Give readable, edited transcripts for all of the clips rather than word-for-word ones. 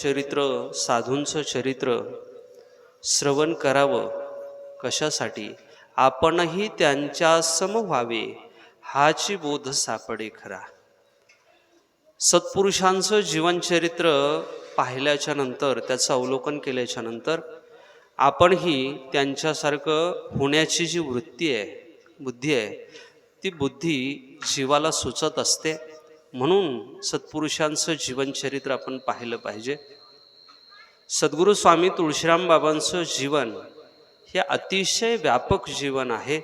चरित्र, साधूंचं चरित्र श्रवण करावं. कशासाठी? आपणही त्यांच्या सम व्हावे, हाची बोध सापडे खरा. सत्पुरुषांचं जीवनचरित्र पाहिल्याच्या नंतर, त्याचं अवलोकन केल्याच्या नंतर आपणही त्यांच्यासारखं होण्याची जी वृत्ती आहे, बुद्धी आहे, ती बुद्धी जीवाला सुचत असते. म्हणून सत्पुरुषांचं जीवनचरित्र आपण पाहिलं पाहिजे. सद्गुरू स्वामी तुळशीराम बाबांचं जीवन हे अतिशय व्यापक जीवन आहे.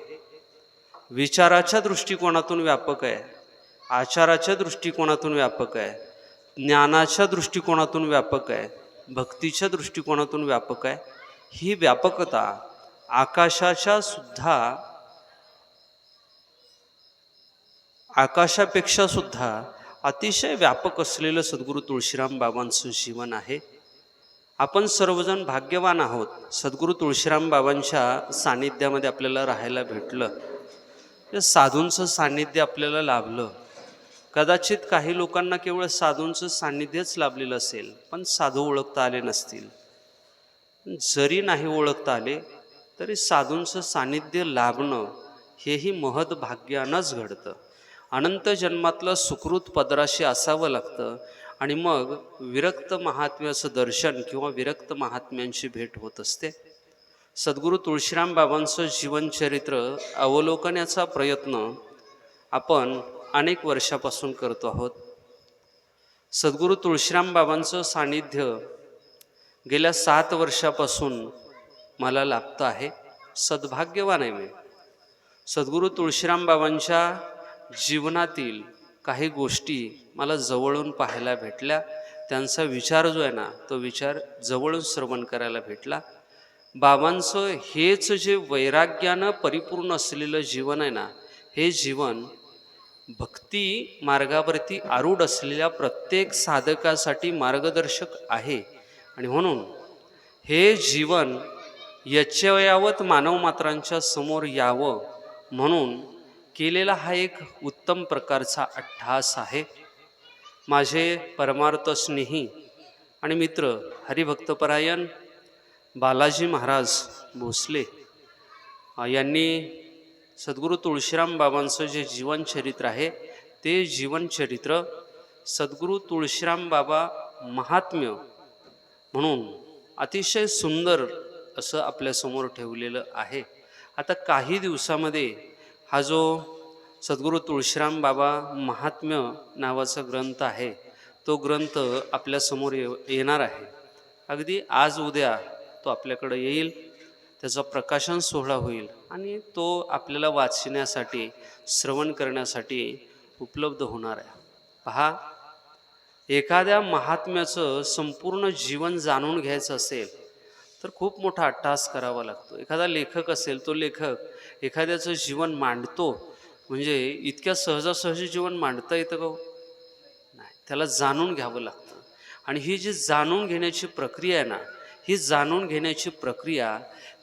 विचाराच्या दृष्टिकोनातून व्यापक आहे, आचाराच्या दृष्टिकोनातून व्यापक आहे, ज्ञानाच्या दृष्टिकोनातून व्यापक आहे, भक्तीच्या दृष्टिकोनातून व्यापक आहे. ही व्यापकता आकाशापेक्षा सुद्धा अतिशय व्यापक असलेलं सद्गुरू तुळशीराम बाबांचं जीवन आहे. आपण सर्वजण भाग्यवान आहोत. सद्गुरू तुळशीराम बाबांच्या सानिध्यामध्ये आपल्याला राहायला भेटलं, साधूंचं सानिध्य आपल्याला लाभलं. कदाचित काही लोकांना केवळ साधूंचं सानिध्यच लाभलेलं असेल, पण साधू ओळखता आले नसतील. जरी नाही ओळखता आले तरी साधूंचं सानिध्य लाभणं हेही महद भाग्यानंच घडतं. अनंत जन्मातलं सुकृत पदराशी असावं लागतं आणि मग विरक्त महात्म्याचं दर्शन किंवा विरक्त महात्म्यांची भेट होत असते. सद्गुरू तुळशीराम बाबांचं जीवनचरित्र अवलोकनाचा प्रयत्न आपण अनेक वर्षापासून करतो आहोत. सद्गुरू तुळशीराम बाबांचं सानिध्य गेल्या 7 वर्षापासून मला लाभतं आहे. सद्भाग्यवान आहे मी. सद्गुरू तुळशीराम बाबांच्या जीवनातील काही गोष्टी मला जवळून पाहायला भेटल्या. त्यांचा विचार जो आहे ना, तो विचार जवळून श्रवण करायला भेटला. बाबांचं हेच जे वैराग्यानं परिपूर्ण असलेलं जीवन आहे ना, हे जीवन भक्ती मार्गावरती आरूढ असलेल्या प्रत्येक साधकासाठी मार्गदर्शक आहे. आणि म्हणून हे जीवन यच्चयावत मानव मात्रांच्या समोर यावं म्हणून केलेला हा एक उत्तम प्रकारचा अट्टहास आहे. माझे परमार्थ स्नेही आणि मित्र हरिभक्तपरायण बालाजी महाराज भोसले यांनी सद्गुरू तुळशीराम बाबांचं जे जीवनचरित्र आहे, ते जीवनचरित्र सद्गुरू तुळशीराम बाबा महात्म्य म्हणून अतिशय सुंदर असं आपल्यासमोर ठेवलेलं आहे. आता काही दिवसामध्ये हा जो सद्गुरू तुळशीराम बाबा महात्म्य नावाचा ग्रंथ आहे, तो ग्रंथ आपल्यासमोर येणार आहे. अगदी आज उद्या तो आपल्याकडे येईल, त्याचा प्रकाशन सोहळा होईल आणि तो आपल्याला वाचण्यासाठी, श्रवण करण्यासाठी उपलब्ध होणार आहे. पहा, एखाद्या महात्म्याचं संपूर्ण जीवन जाणून घ्यायचं असेल तर खूप मोठा अट्टहास करावा लागतो. एखादा लेखक असेल, तो लेखक एखाद्याचं जीवन मांडतो म्हणजे इतक्या सहजासहजी जीवन मांडता येतं का? नाही, त्याला जाणून घ्यावं लागतं. आणि ही जी जाणून घेण्याची प्रक्रिया आहे ना, ही जाणून घेण्याची प्रक्रिया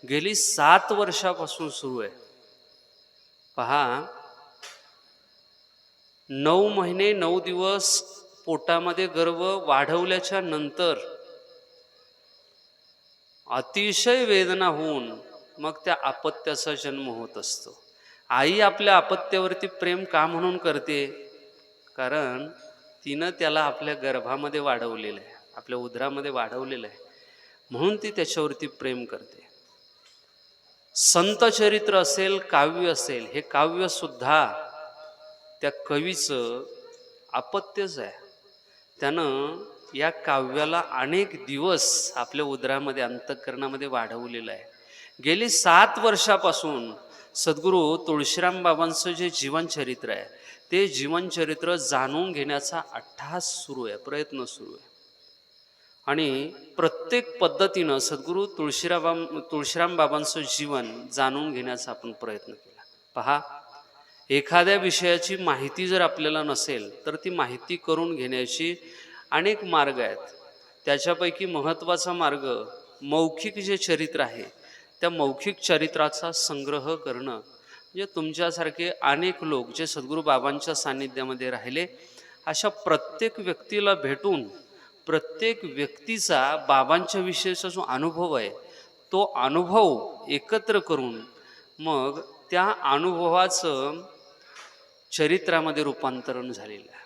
गेली 7 वर्षापासून सुरू आहे. पहा, 9 महिने 9 दिवस पोटामध्ये गर्भ वाढवल्याच्या नंतर अतिशय वेदना होऊन मग त्या अपत्याचा जन्म होत असतो. आई आपल्या अपत्यावरती प्रेम का म्हणून करते? कारण तिनं त्याला आपल्या गर्भामध्ये वाढवलेलं आहे, आपल्या उदरामध्ये वाढवलेलं आहे, म्हणून ती त्याच्यावरती प्रेम करते. संत चरित्र असेल, काव्य असेल, हे काव्य सुद्धा त्या कवीचं अपत्यच आहे. त्यानं या काव्याला अनेक दिवस आपल्या उदरामध्ये, अंतःकरणामध्ये वाढवलेलं आहे. गेली 7 वर्षापासून सद्गुरू तुळशीराम बाबांचं जे जीवनचरित्र आहे, ते जीवनचरित्र जाणून घेण्याचा अट्टहास सुरू आहे, प्रयत्न सुरू आहे. आणि प्रत्येक पद्धतीनं सद्गुरू तुळशीराम बाबांचं जीवन जाणून घेण्याचा आपण प्रयत्न केला. पहा, एखाद्या विषयाची माहिती जर आपल्याला नसेल तर ती माहिती करून घेण्याची अनेक मार्ग आहेत. त्याच्यापैकी महत्त्वाचा मार्ग मौखिक जे चरित्र आहे, त्या मौखिक चरित्राचा संग्रह करणं. म्हणजे तुमच्यासारखे अनेक लोक जे सद्गुरू बाबांच्या सान्निध्यामध्ये राहिले, अशा प्रत्येक व्यक्तीला भेटून प्रत्येक व्यक्तीचा बाबांच्या विषयीचा जो अनुभव आहे तो अनुभव एकत्र करून मग त्या अनुभवाचं चरित्रामध्ये रूपांतरण झालेलं आहे.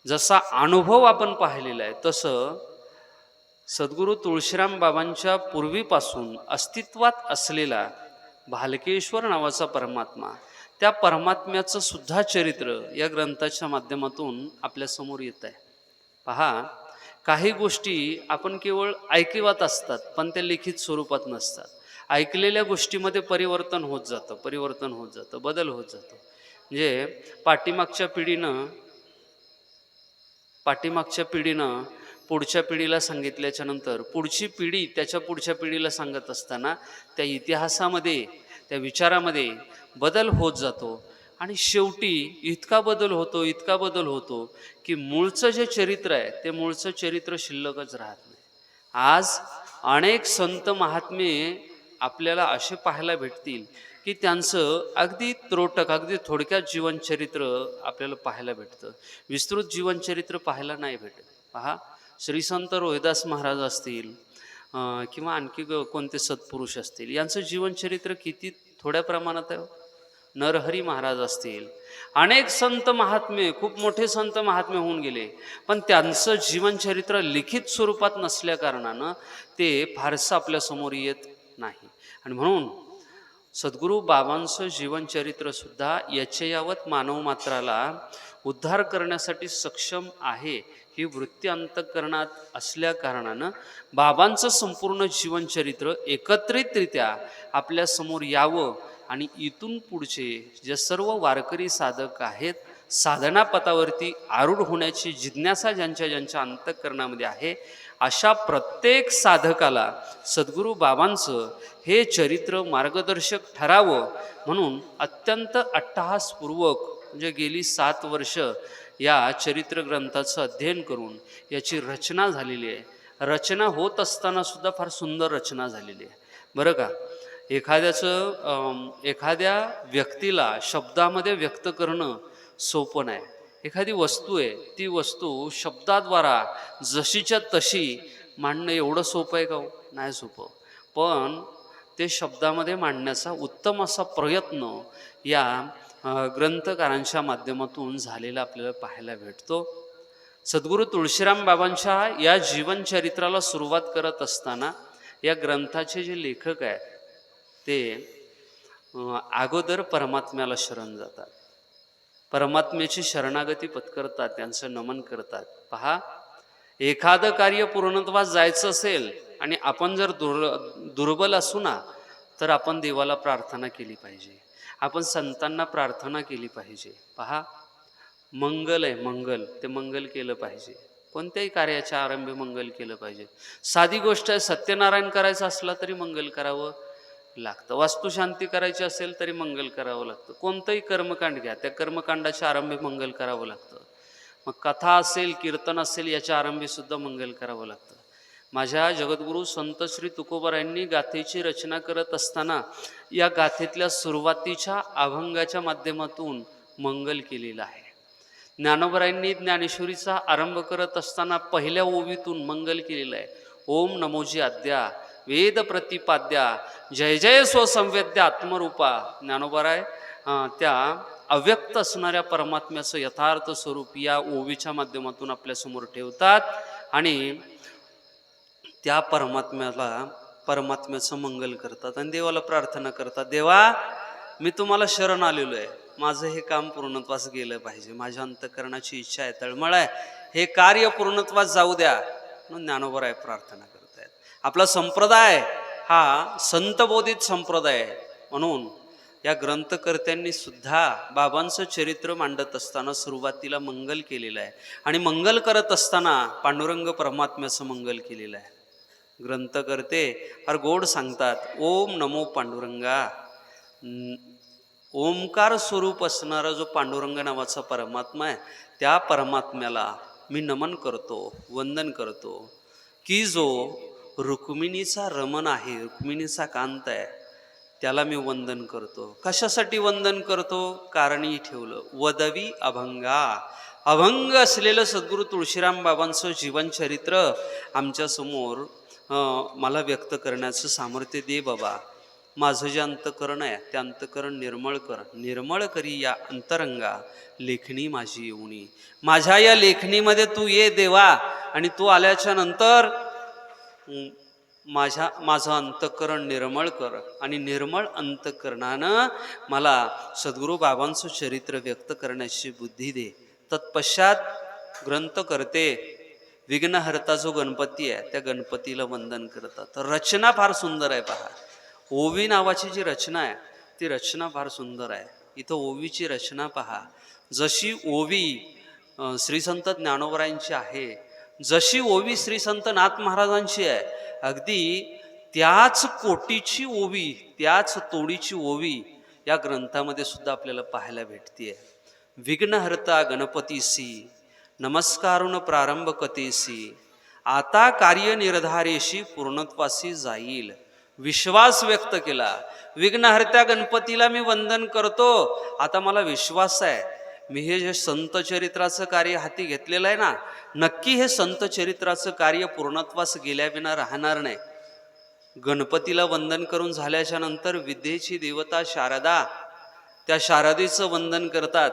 जसा अनुभव आपण पाहिलेला आहे तसं सद्गुरू तुळशीराम बाबांच्या पूर्वीपासून अस्तित्वात असलेला भालकेश्वर नावाचा परमात्मा, त्या परमात्म्याचं सुद्धा चरित्र या ग्रंथाच्या माध्यमातून आपल्यासमोर येत आहे. पहा, काही गोष्टी आपण केवळ ऐकिवात असतात पण त्या लिखित स्वरूपात नसतात. ऐकलेल्या गोष्टीमध्ये परिवर्तन होत जातं, बदल होत जातो. म्हणजे पाठीमागच्या पिढीनं पुढच्या पिढीला सांगितल्याच्या नंतर पुढची पिढी त्याच्या पुढच्या पिढीला सांगत असताना त्या इतिहासामध्ये, त्या विचारामध्ये बदल होत जातो आणि शेवटी इतका बदल होतो की मूळचं जे चरित्र आहे ते मूळचं चरित्र शिल्लकच राहत नाही. आज अनेक संत महात्मे आपल्याला असे पाहायला भेटतील की त्यांचं अगदी त्रोटक, अगदी थोडक्यात जीवनचरित्र आपल्याला पाहायला भेटतं. विस्तृत जीवनचरित्र पाहायला नाही भेटत. पहा, श्री संत रोहिदास महाराज असतील किंवा आणखी कोणते सत्पुरुष असतील, यांचं जीवनचरित्र किती थोड्या प्रमाणात आहे. नरहरी महाराज असतील, अनेक संत महात्मे, खूप मोठे संत महात्मे होऊन गेले, पण त्यांचं जीवनचरित्र लिखित स्वरूपात नसल्या कारणानं ते फारसं आपल्यासमोर येत नाही. आणि म्हणून सद्गुरू बाबांचं जीवनचरित्र सुद्धा यावत मानव मात्राला उद्धार करण्यासाठी सक्षम आहे ही वृत्ती अंतःकरणात असल्या कारणानं बाबांचं संपूर्ण जीवनचरित्र एकत्रितरित्या आपल्यासमोर यावं आणि इथून पुढचे जे सर्व वारकरी साधक आहेत, साधना पथावरती आरूढ होण्याची जिज्ञासा ज्यांच्या अंतःकरणामध्ये आहे, अशा प्रत्येक साधकाला सद्गुरू बाबांचं हे चरित्र मार्गदर्शक ठरावं म्हणून अत्यंत अट्टहासपूर्वक म्हणजे गेली 7 वर्ष या चरित्र ग्रंथाचं अध्ययन करून याची रचना झालेली आहे. रचना होत असताना सुद्धा फार सुंदर रचना झालेली आहे बरं का. एखाद्या व्यक्तीला शब्दामध्ये व्यक्त करणं सोपं नाही. एखादी वस्तू आहे, ती वस्तू शब्दाद्वारा जशीच्या तशी मांडणं एवढं सोपं आहे का हो? नाही सोपं. पण ते शब्दामध्ये मांडण्याचा उत्तम असा प्रयत्न या ग्रंथकारांच्या माध्यमातून झालेला आपल्याला पाहायला भेटतो. सद्गुरू तुळशीराम बाबांच्या या जीवनचरित्राला सुरुवात करत असताना या ग्रंथाचे जे लेखक आहेत ते अगोदर परमात्म्याला शरण जातात, परमात्म्याची शरणागती पत्करतात, त्यांचं नमन करतात. पहा, एखादं कार्य पूर्णत्वास जायचं असेल आणि आपण जर दुर्बल असू ना, तर आपण देवाला प्रार्थना केली पाहिजे, आपण संतांना प्रार्थना केली पाहिजे. पहा, मंगल आहे, मंगल, ते मंगल केलं पाहिजे. कोणत्याही कार्याच्या आरंभी मंगल केलं पाहिजे. साधी गोष्ट आहे, सत्यनारायण करायचं असला तरी मंगल करावं लागतं, वास्तुशांती करायची असेल तरी मंगल करावं लागतं. कोणतंही कर्मकांड घ्या, त्या कर्मकांडाच्या आरंभी मंगल करावं लागतं. मग कथा असेल, कीर्तन असेल, याच्या आरंभी सुद्धा मंगल करावं लागतं. माझ्या जगद्गुरू संत श्री तुकोबारायांनी गाथेची रचना करत असताना या गाथेतल्या सुरुवातीच्या अभंगाच्या माध्यमातून मंगल केलेलं आहे. ज्ञानोबरायांनी ज्ञानेश्वरीचा आरंभ करत असताना पहिल्या ओवीतून मंगल केलेलं आहे. ओम नमोजी आद्या वेद प्रतिपाद्या जय जय स्वसंवेद्या आत्मरूपा. ज्ञानोबराय त्या अव्यक्त असणाऱ्या परमात्म्याचं यथार्थ स्वरूप या ओवीच्या माध्यमातून आपल्यासमोर ठेवतात आणि त्या परमात्म्याचं मंगल करतात आणि देवाला प्रार्थना करतात. देवा, मी तुम्हाला शरण आलेलो आहे, माझं हे काम पूर्णत्वास गेलं पाहिजे, माझ्या अंतःकरणाची इच्छा आहे, तळमळ आहे, हे कार्य पूर्णत्वास जाऊ द्या म्हणून ज्ञानोबराय प्रार्थना करतायत. आपला संप्रदाय हा संतबोधित संप्रदाय आहे. म्हणून या ग्रंथकर्त्यांनी सुद्धा बाबांचं चरित्र मांडत असताना सुरुवातीला मंगल केलेलं आहे आणि मंगल करत असताना पांडुरंग परमात्म्याचं मंगल केलेलं आहे. ग्रंथकर्ते फार गोड सांगतात, ओम नमो पांडुरंगा. ओंकार स्वरूप असणारा जो पांडुरंग नावाचा परमात्मा आहे, त्या परमात्म्याला मी नमन करतो, वंदन करतो की जो रुक्मिणीचा रमण आहे, रुक्मिणीचा कांत आहे, त्याला मी वंदन करतो. कशासाठी वंदन करतो? कारणही ठेवलं, वदवी अभंगा. अभंग असलेलं सद्गुरू तुळशीराम बाबांचं जीवनचरित्र आमच्यासमोर मला व्यक्त करण्याचं सामर्थ्य दे बाबा. माझं जे अंतकरण आहे ते अंतकरण निर्मळ कर. निर्मळ करी या अंतरंगा लेखणी माझी येऊनी. माझ्या या लेखणीमध्ये तू ये देवा, आणि तू आल्याच्या नंतर माझं अंतकरण निर्मळ कर, आणि निर्मळ अंतकरणानं मला सद्गुरू बाबांचं चरित्र व्यक्त करण्याची बुद्धी दे. तत्पश्चात ग्रंथ करते विघ्नहर्ता जो गणपती आहे त्या गणपतीला वंदन करतात. तर रचना फार सुंदर आहे पहा. ओवी नावाची जी रचना आहे ती रचना फार सुंदर आहे. इथं ओवीची रचना पहा. जशी ओवी श्री संत ज्ञानोबरायांची आहे, जशी ओवी श्री संत नाथ महाराजांची आहे, अगदी त्याच कोटीची ओवी, त्याच तोडीची ओवी या ग्रंथामध्ये सुद्धा आपल्याला पाहायला भेटते. विघ्नहर्ता गणपतीसी नमस्कारून प्रारंभ कथेसी, आता कार्य निर्धारेशी पूर्णत्वासी जाईल. विश्वास व्यक्त केला. विघ्नहर्त्या गणपतीला मी वंदन करतो, आता मला विश्वास आहे मी हे जे संत चरित्राचं कार्य हाती घेतलेलं आहे ना, नक्की हे संत चरित्राचं कार्य पूर्णत्वास गेल्याविना राहणार नाही. गणपतीला वंदन करून झाल्याच्या नंतर विद्येची देवता शारदा, त्या शारदेचं वंदन करतात.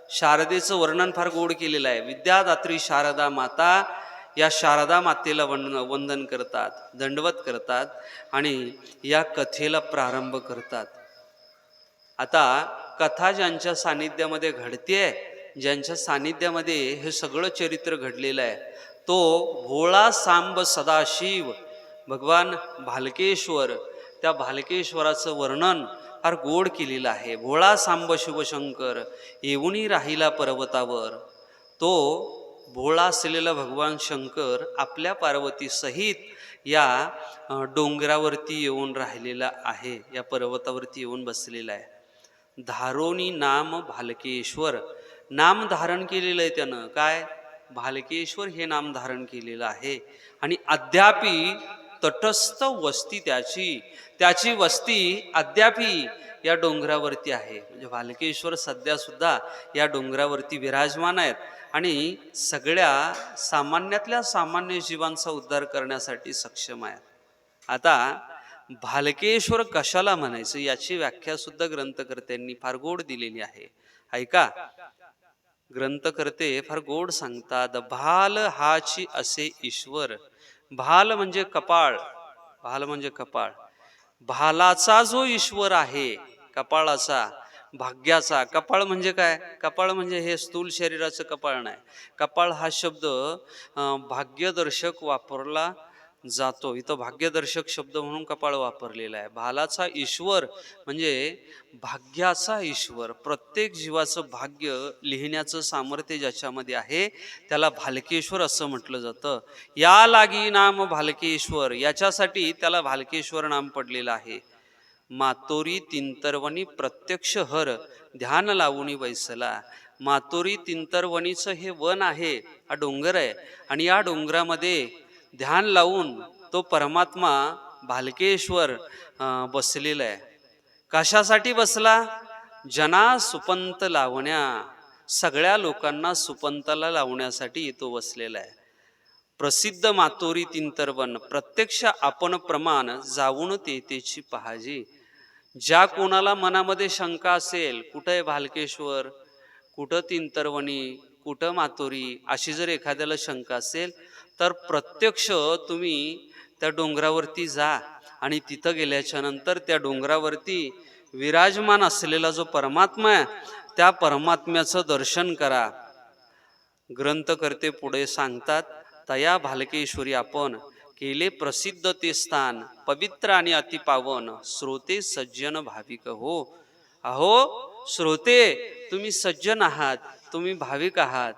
शारदेचं वर्णन फार गोड केलेलं आहे. विद्यादात्री शारदा माता, या शारदा मातेला वंदन करतात, दंडवत करतात आणि या कथेला प्रारंभ करतात. आता कथा ज्यांच्या सानिध्यामध्ये घडतेय, ज्यांच्या सानिध्यामध्ये हे सगळं चरित्र घडलेलं आहे, तो भोळा सांब सदाशिव भगवान भालकेश्वर. त्या भालकेश्वराचं वर्णन फार गोड केलेलं आहे. भोळा सांब शिवशंकर येऊनी राहिला पर्वतावर. तो भोळा असलेला भगवान शंकर आपल्या पार्वती सहित या डोंगरावरती येऊन राहिलेला आहे, या पर्वतावरती येऊन बसलेला आहे. धारोनी नाम भालकेश्वर, नाम धारण केलेलं आहे त्यानं. काय? भालकेश्वर हे नाम धारण केलेलं आहे. आणि अद्यापी तटस्थ वस्ती त्याची वस्ती अद्यापी या डोंगरावरती आहे. म्हणजे भालकेश्वर सध्या सुद्धा या डोंगरावरती विराजमान आहेत आणि सगळ्या सामान्यातल्या सामान्य जीवांचा उद्धार करण्यासाठी सक्षम आहे. आता भालकेश्वर कशाला म्हणायचं याची व्याख्या सुद्धा ग्रंथकर्त्यांनी फार गोड दिलेली आहे. ऐका, ग्रंथकर्ते फार गोड सांगतात. भाल हाची असे ईश्वर. भाल म्हणजे कपाळ, भाल म्हणजे कपाळ. भालाचा जो ईश्वर आहे, कपाळाचा, भाग्याचा. कपाळ म्हणजे काय? कपाळ म्हणजे हे स्थूल शरीराचं कपाळ नाही. कपाळ हा शब्द भाग्यदर्शक वापरला जातो. इथं भाग्यदर्शक शब्द म्हणून कपाळ वापरलेला आहे. भालाचा ईश्वर म्हणजे भाग्याचा ईश्वर. प्रत्येक जीवाचं भाग्य लिहिण्याचं सामर्थ्य ज्याच्यामध्ये आहे त्याला भालकेश्वर असं म्हटलं जातं. या लागी नाम भालकेश्वर, याच्यासाठी त्याला भालकेश्वर नाम पडलेलं आहे. मातोरी तिंतरवणी प्रत्यक्ष हर ध्यान लावूनी वैसला. मातोरी तिंतरवणीचं हे वन आहे, हा डोंगर आहे, आणि या डोंगरामध्ये ध्यान लावून तो परमात्मा भालकेश्वर बसलेला आहे. कशासाठी बसला? जना सुपंत लावण्या, सगळ्या लोकांना सुपंताला लावण्यासाठी तो बसलेला आहे. प्रसिद्ध मातोरी तिंतरवन, प्रत्यक्ष आपण प्रमाण जाऊन तेची पहाजी. ज्या कोणाला मनामध्ये शंका असेल, कुठं आहे भालकेश्वर, कुठं तिंतरवणी, कुठं मातोरी, अशी जर एखाद्याला शंका असेल तर प्रत्यक्ष तुम्ही त्या डोंगरावरती जा आणि तिथं गेल्याच्या नंतर त्या डोंगरावरती विराजमान असलेला जो परमात्मा आहे त्या परमात्म्याचं दर्शन करा. ग्रंथकर्ते पुढे सांगतात, तया भालकेश्वरी आपण केले प्रसिद्ध ते स्थान, पवित्र आणि अतिपावन, श्रोते सज्जन भाविक हो. अहो श्रोते, तुम्ही सज्जन आहात, तुम्ही भाविक आहात.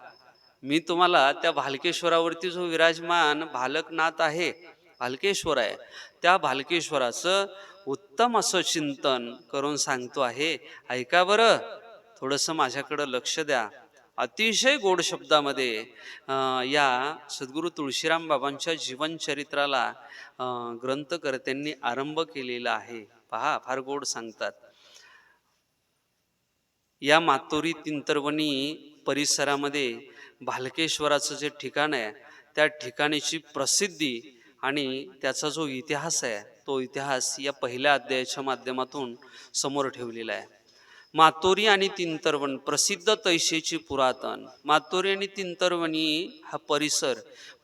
मी तुम्हाला त्या भालकेश्वरावरती जो विराजमान भालकनाथ आहे, भालकेश्वर आहे, त्या भालकेश्वराचं उत्तम असं चिंतन करून सांगतो आहे. ऐका बरं, थोडंसं माझ्याकडं लक्ष द्या. अतिशय गोड शब्दामध्ये या सद्गुरू तुळशीराम बाबांच्या जीवनचरित्राला ग्रंथकर्त्यांनी आरंभ केलेला आहे. पहा, फार गोड सांगतात. या मातोरी तिंतरवणी परिसरामध्ये भालकेश्वराचं जे ठिकाण आहे त्या ठिकाणीची प्रसिद्धी आणि त्याचा जो इतिहास आहे तो इतिहास या पहिल्या अध्यायाच्या माध्यमातून समोर ठेवलेला आहे. मातोरी आणि तिंतरवण प्रसिद्ध तैशेची पुरातन. मातोरी आणि तिंतरवणी हा परिसर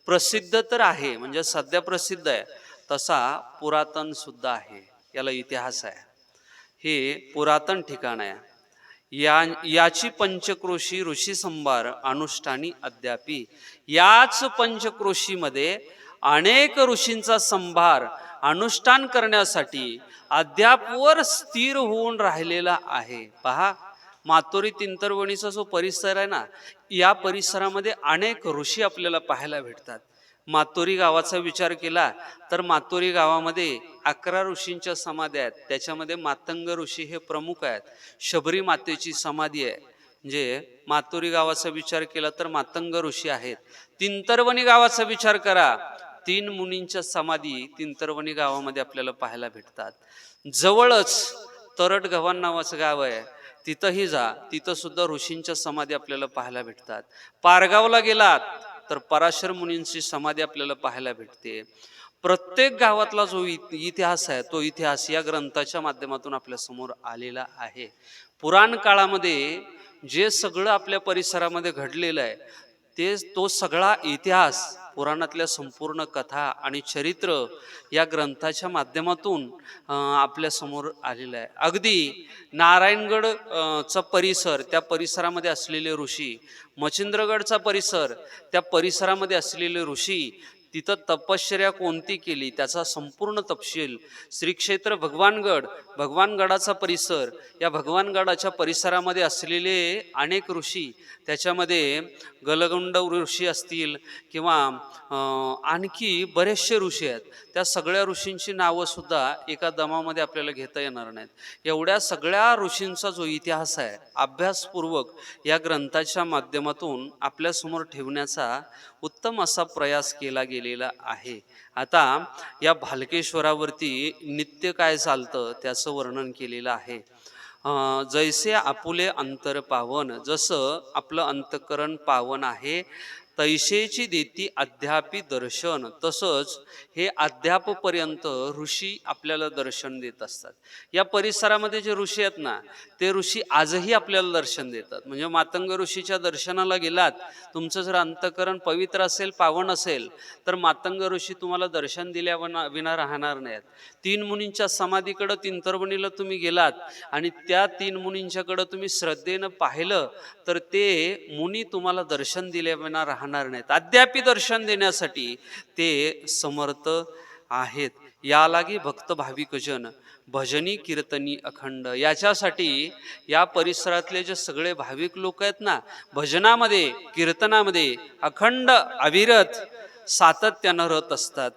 प्रसिद्ध तर आहे, म्हणजे सध्या प्रसिद्ध आहे, तसा पुरातन सुद्धा आहे. याला इतिहास आहे. हे पुरातन ठिकाण आहे. याची पंचक्रोशी ऋषी संभार अनुष्ठानी अद्यापी. याच पंचक्रोशीमध्ये अनेक ऋषींचा संभार अनुष्ठान करण्यासाठी अद्यापवर स्थिर होऊन राहिलेला आहे. पहा, मातोरी तिंतरवणीचा जो परिसर आहे ना, या परिसरामध्ये अनेक ऋषी आपल्याला पाहायला भेटतात. मातोरी गावाचा विचार केला तर मातोरी गावामध्ये 11 ऋषींच्या समाध्या आहेत. त्याच्यामध्ये मातंग ऋषी हे प्रमुख आहेत. शबरी मातेची समाधी आहे. म्हणजे मातोरी गावाचा विचार केला तर मातंग ऋषी आहेत. तिंतरवणी गावाचा विचार करा, 3 मुनींच्या समाधी तिंतरवणी गावामध्ये आपल्याला पाहायला भेटतात. जवळच तरट गव्हाण नावाचं गाव आहे, तिथंही जा, तिथं सुद्धा ऋषींच्या समाधी आपल्याला पाहायला भेटतात. पारगावला गेलात तर पराशर मुनींची समाधी आपल्याला पाहायला भेटते. प्रत्येक गावातला जो इतिहास आहे तो इतिहास या ग्रंथाच्या माध्यमातून आपल्या समोर आलेला आहे. पुराण काळामध्ये जे सगळं आपल्या परिसरामध्ये घडलेलं आहे तो सगळा इतिहास, पुराणातल्या संपूर्ण कथा आणि चरित्र या ग्रंथाच्या माध्यमातून आपल्या समोर आलेलं आहे. अगदी नारायणगड चा परिसर, त्या परिसरामध्ये असलेले ऋषी, मच्छिंद्रगडचा परिसर, त्या परिसरामध्ये असलेले ऋषी, तिथं तपश्चर्या कोणती केली त्याचा संपूर्ण तपशील, श्री क्षेत्र भगवानगडाचा परिसर, या भगवानगडाच्या परिसरामध्ये असलेले अनेक ऋषी, त्याच्यामध्ये गलगुंड ऋषी असतील किंवा आणखी बरेचसे ऋषी आहेत. त्या सगळ्या ऋषींची नावं सुद्धा एका दमामध्ये आपल्याला घेता येणार नाहीत. एवढ्या सगळ्या ऋषींचा जो इतिहास आहे अभ्यासपूर्वक या ग्रंथाच्या माध्यमातून आपल्यासमोर ठेवण्याचा उत्तम असा प्रयास केला गेलेला आहे. आता या भालकेश्वरावरती नित्य काय चालतं त्याचं वर्णन केलेलं आहे. जैसे आपुले अंतर पावन, जसं आपलं अंतकरण पावन आहे, तैशेची देती अद्यापी दर्शन, तसंच हे अद्यापपर्यंत ऋषी आपल्याला दर्शन देत असतात. या परिसरामध्ये जे ऋषी आहेत ना, ते ऋषी आजही आपल्याला दर्शन देतात. म्हणजे मातंग ऋषीच्या दर्शनाला गेलात, तुमचं जर अंतकरण पवित्र असेल, पावन असेल, तर मातंग ऋषी तुम्हाला दर्शन दिल्या विना राहणार नाहीत. 3 मुनींच्या समाधीकडं तिंतरवणीला तुम्ही गेलात आणि त्या 3 मुनींच्याकडं तुम्ही श्रद्धेनं पाहिलं तर ते मुनी तुम्हाला दर्शन दिल्या विना राहणार नाहीत. अद्यापी दर्शन देण्यासाठी ते समर्थ आहेत. यालागी भक्त भाविकजन भजनी कीर्तनी अखंड. याच्यासाठी या परिसरातले जे सगळे भाविक लोक आहेत ना, भजनामध्ये कीर्तनामध्ये अखंड अविरत सातत्यानं रत असतात.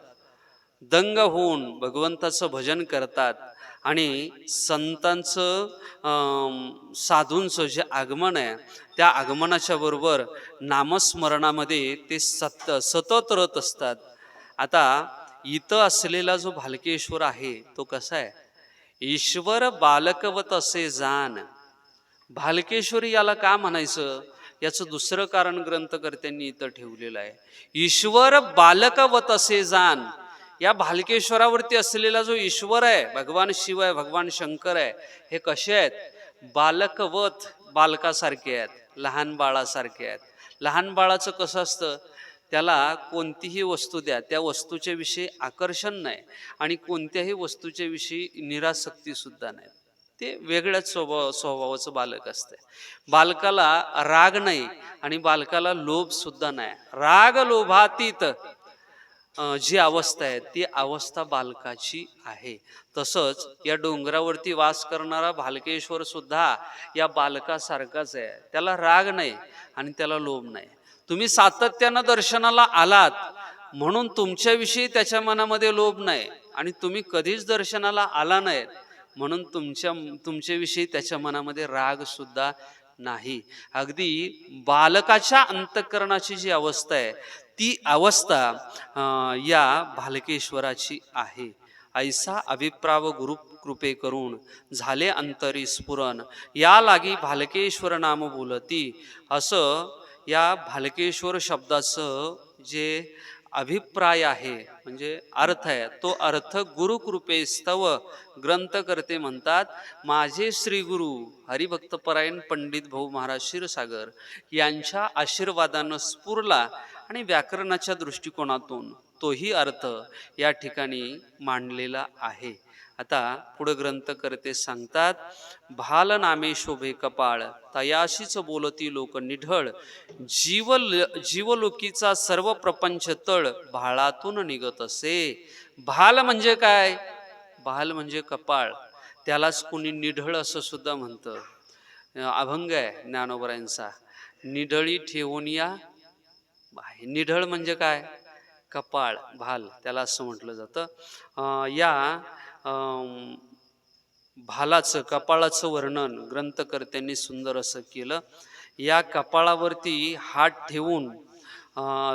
दंग होऊन भगवंताचं भजन करतात आणि संतांचं साधूंचं जे आगमन आहे त्या आगमनाच्या बरोबर नामस्मरणामध्ये ते सतत रत असतात. आता इथं असलेला जो भालकेश्वर आहे तो कसा आहे? ईश्वर बालकवत असे जाण. भालकेश्वर याला का म्हणायचं याचं दुसरं कारण ग्रंथकर्त्यांनी इथं ठेवलेलं आहे. ईश्वर बालकवत असे जाण. या भालकेश्वरावरती असलेला जो ईश्वर आहे, भगवान शिव आहे, भगवान शंकर आहे, हे कसे आहेत? बालकवत, बालकासारखे आहेत, लहान बाळासारखे आहेत. लहान बाळाचं कसं असतं, त्याला कोणतीही वस्तू द्या, त्या वस्तूच्या विषयी आकर्षण नाही आणि कोणत्याही वस्तूच्या विषयी निरासक्ती सुद्धा नाही. ते वेगळ्याच स्वभावाचं बालक असते. बालकाला राग नाही आणि बालकाला लोभ सुद्धा नाही. राग लोभातीत जी अवस्था आहे ती अवस्था बालकाची आहे. तसंच या डोंगरावरती वास करणारा भालकेश्वर सुद्धा या बालकासारखाच आहे. त्याला राग नाही आणि त्याला लोभ नाही. तुम्ही सातत्यानं दर्शनाला आलात म्हणून तुमच्याविषयी त्याच्या मनामध्ये लोभ नाही आणि तुम्ही कधीच दर्शनाला आला नाही म्हणून तुमच्याविषयी त्याच्या मनामध्ये राग सुद्धा नाही. अगदी बालकाच्या अंतःकरणाची जी अवस्था आहे ती अवस्था या भालकेश्वराची आहे. ऐसा अभिप्राव गुरु कृपे करून झाले अंतरी स्फुरण, या लागी भालकेश्वर नाम बोलती. असं या भालकेश्वर शब्दाचं जे अभिप्राय आहे म्हणजे अर्थ आहे, तो अर्थ गुरुकृपे स्तव ग्रंथकर्ते म्हणतात, माझे श्री गुरु हरिभक्तपरायण पंडित भाऊ महाराज क्षीरसागर यांच्या आशीर्वादानं स्फुरला आणि व्याकरणाच्या दृष्टिकोनातून तोही अर्थ या ठिकाणी मांडलेला आहे. आता पुढे ग्रंथकर्ते सांगतात, भाल नामे शोभे कपाळ तयाशीच बोलती लोक निढळ, जीवलोकीचा सर्व प्रपंच तळ भाळातून निघत असे. भाल म्हणजे काय? भाल म्हणजे कपाळ, त्यालाच कुणी निढळ असं सुद्धा म्हणतं. अभंग आहे ज्ञानोबरायांचा, निढळी ठेवून या. निढळ म्हणजे काय? कपाळ, भाल, त्याला असं म्हटलं जातं. या भालाचं कपाळाचं वर्णन ग्रंथकर्त्यांनी सुंदर असं केलं. या कपाळावरती हात ठेवून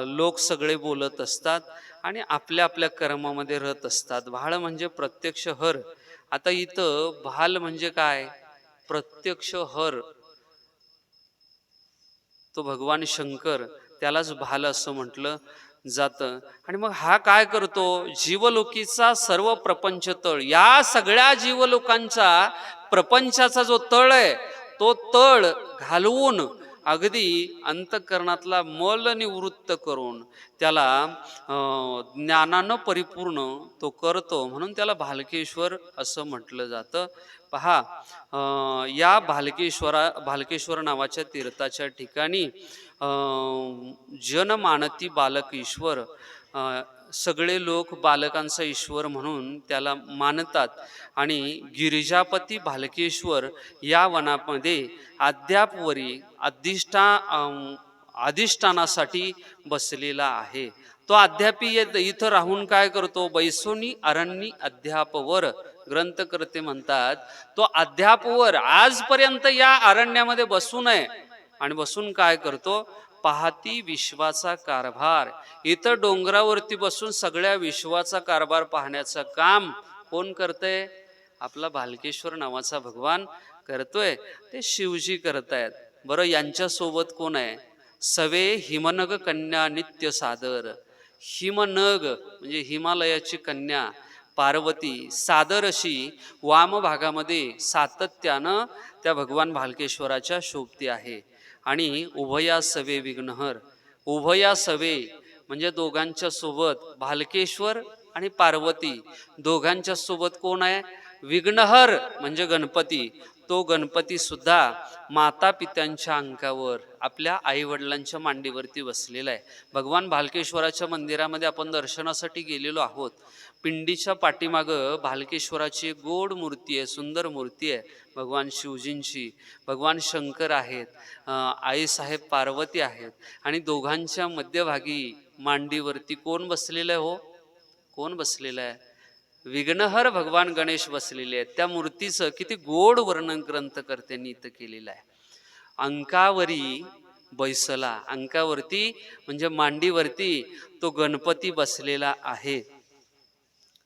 लोक सगळे बोलत असतात आणि आपल्या आपल्या कर्मामध्ये रत असतात. भाळ म्हणजे प्रत्यक्ष हर. आता इथं भाल म्हणजे काय? प्रत्यक्ष हर, तो भगवान शंकर, त्यालाच भाल असं म्हटलं जातं. आणि मग हा काय करतो? जीवलोकीचा सर्व प्रपंच तळ, या सगळ्या जीवलोकांचा प्रपंचाचा जो तळ आहे तो तळ घालवून अगदी अंतःकरणातला मल निवृत्त करून त्याला ज्ञानानं परिपूर्ण तो करतो, म्हणून त्याला भालकेश्वर असं म्हटलं जातं. पहा, या भालकेश्वर नावाच्या तीर्थाच्या ठिकाणी जनमानती बालक ईश्वर, सगळे लोक बालकांचा ईश्वर म्हणून त्याला मानतात. आणि गिरिजापती भालकेश्वर या वनामध्ये अद्यापवरी अधिष्ठानासाठी बसलेला आहे. तो अद्यापी इथं राहून काय करतो? बैसोनी अरण्यी अद्यापवर, ग्रंथकर्ते म्हणतात, तो अद्यापवर आजपर्यंत या अरण्यामध्ये बसू नये. आणि बसून काय करतो? पाहती विश्वाचा कारभार. इथं डोंगरावरती बसून सगळ्या विश्वाचा कारभार पाहण्याचं काम कोण करतंय? आपला भालकेश्वर नावाचा भगवान करतोय. ते शिवजी करतायत. बरं, यांच्या सोबत कोण आहे? सवे हिमनग कन्या नित्य सादर. हिमनग म्हणजे हिमालयाची कन्या पार्वती सादर अशी वाम भागामध्ये सातत्यानं त्या भगवान भालकेश्वराच्या शोभती आहे. आणि उभया सवे विघ्नहर, उभया सवे म्हणजे दोघांच्या सोबत भालकेश्वर आणि पार्वती दोघांच्या सोबत कोण आहे? विघ्नहर म्हणजे गणपती. तो गणपती सुद्धा माता पित्यांच्या अंकावर आपल्या आई वडिलांच्या मांडीवरती बसलेला आहे. भगवान भालकेश्वराच्या मंदिरामध्ये आपण दर्शनासाठी गेलेलो आहोत. पिंडीच्या पाठीमागं भालकेश्वराची एक गोड मूर्ती आहे, सुंदर मूर्ती आहे भगवान शिवजींची. भगवान शंकर आहेत, आईसाहेब पार्वती आहेत, आणि दोघांच्या मध्यभागी मांडीवरती कोण बसलेलं आहे? हो, कोण बसलेलं आहे? विघ्नहर भगवान गणेश बसलेले आहेत. त्या मूर्तीचं किती गोड वर्णन ग्रंथकर्त्यांनी इथं केलेलं आहे. अंकावरी बैसला, अंकावरती म्हणजे मांडीवरती तो गणपती बसलेला आहे.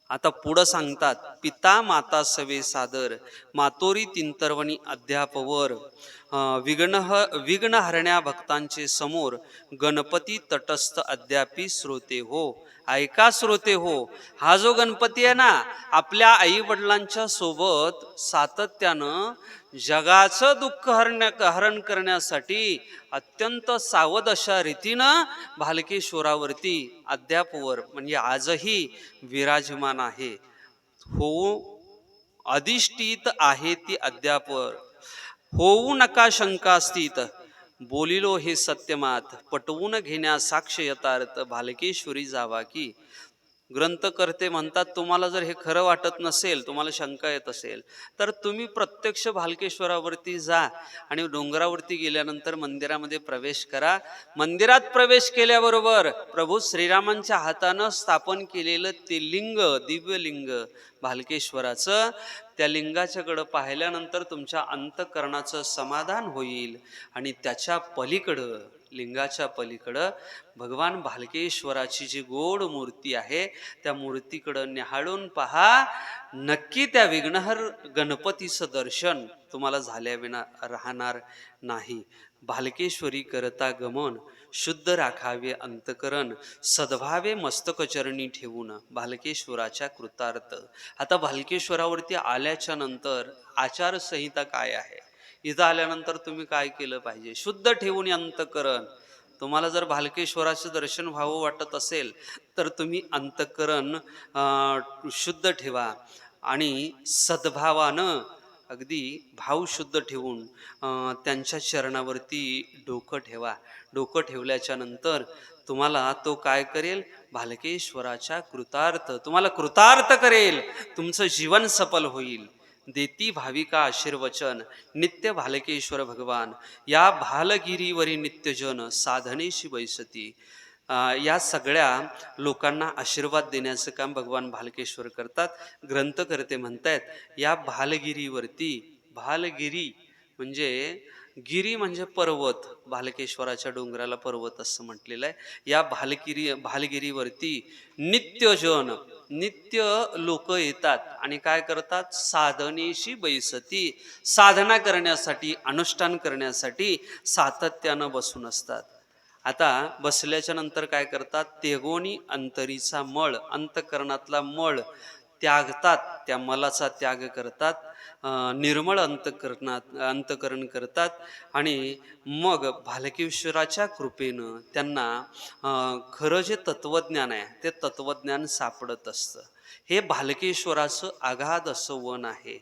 आता पुढं सांगतात, पिता माता सवे सादर मातोरी तिंतरवणी अद्यापवर, विघ्न हरण्या भक्तांचे समोर गणपती तटस्थ अद्यापी श्रोते हो. ऐका श्रोते हो, हा जो गणपती आहे ना, आपल्या आई वडिलांच्या सोबत सातत्यानं जगाचं दुःख हरण करण्यासाठी अत्यंत सावध अशा रीतीनं भालकेश्वरावरती अद्यापवर म्हणजे आजही विराजमान आहे. होऊ अधिष्ठित आहे ती अद्यापवर, होऊ नका शंका स्थित, बोलिलो हे सत्यमात, पटवून घेण्या साक्ष यथार्थ भालकेश्वरी जावा की. ग्रंथकर्ते म्हणतात, तुम्हाला जर हे खरं वाटत नसेल, तुम्हाला शंका येत असेल, तर तुम्ही प्रत्यक्ष भालकेश्वरावरती जा आणि डोंगरावरती गेल्यानंतर मंदिरामध्ये प्रवेश करा. मंदिरात प्रवेश केल्याबरोबर प्रभू श्रीरामांच्या हातानं स्थापन केलेलं ते लिंग, दिव्य लिंग भालकेश्वराचं, त्या लिंगाच्याकडं पाहिल्यानंतर तुमच्या अंतःकरणाचं समाधान होईल. आणि त्याच्या पलीकडं, लिंगाच्या पलीकडं भगवान भालकेश्वराची जी गोड मूर्ती आहे, त्या मूर्तीकडं निहाळून पहा. नक्की त्या विघ्नहर गणपतीचं दर्शन तुम्हाला झाल्याविना राहणार नाही. भालकेश्वरी करता गमन, शुद्ध राखावे अंतकरण, सद्भावे मस्तकचरणी ठेवून भालकेश्वराच्या कृतार्थ. आता भालकेश्वरावरती आल्याच्या नंतर आचारसंहिता काय आहे? इथं आल्यानंतर तुम्ही काय केलं पाहिजे? शुद्ध ठेवून अंतकरण. तुम्हाला जर भालकेश्वराचं दर्शन व्हावं वाटत असेल तर तुम्ही अंतकरण शुद्ध ठेवा आणि सद्भावानं अगदी भाव शुद्ध ठेवून त्यांच्या चरणावरती डोकं ठेवा. डोकं ठेवल्याच्या नंतर तुम्हाला तो काय करेल? भालकेश्वराच्या कृतार्थ, तुम्हाला कृतार्थ करेल, तुमचं जीवन सफल होईल. देती भाविका आशीर्वचन, नित्य भालकेश्वर भगवान, या भालगिरीवरी नित्यजन साधनेशी बैसती. या सगळ्या लोकांना आशीर्वाद देण्याचं काम भगवान भालकेश्वर करतात. ग्रंथकर्ते म्हणतायत या भालगिरीवरती, भालगिरी म्हणजे गिरी म्हणजे पर्वत, भालकेश्वराच्या डोंगराला पर्वत असं म्हटलेलं आहे. या भालगिरीवरती नित्यजन, नित्य लोक येतात आणि काय करतात? साधनेशी बैसती, साधना करण्यासाठी, अनुष्ठान करण्यासाठी सातत्यानं बसून असतात. आता बसल्याच्या नंतर काय करतात? तेगोनी अंतरीचा मळ, अंतकरणातला मळ त्यागतात, त्या मलाचा त्याग करतात, निर्मळ अंतकरण करतात आणि मग भालकेश्वराच्या कृपेनं त्यांना खरं जे तत्वज्ञान आहे ते तत्वज्ञान सापडत असतं. हे भालकेश्वराचं अगाध असं वन आहे,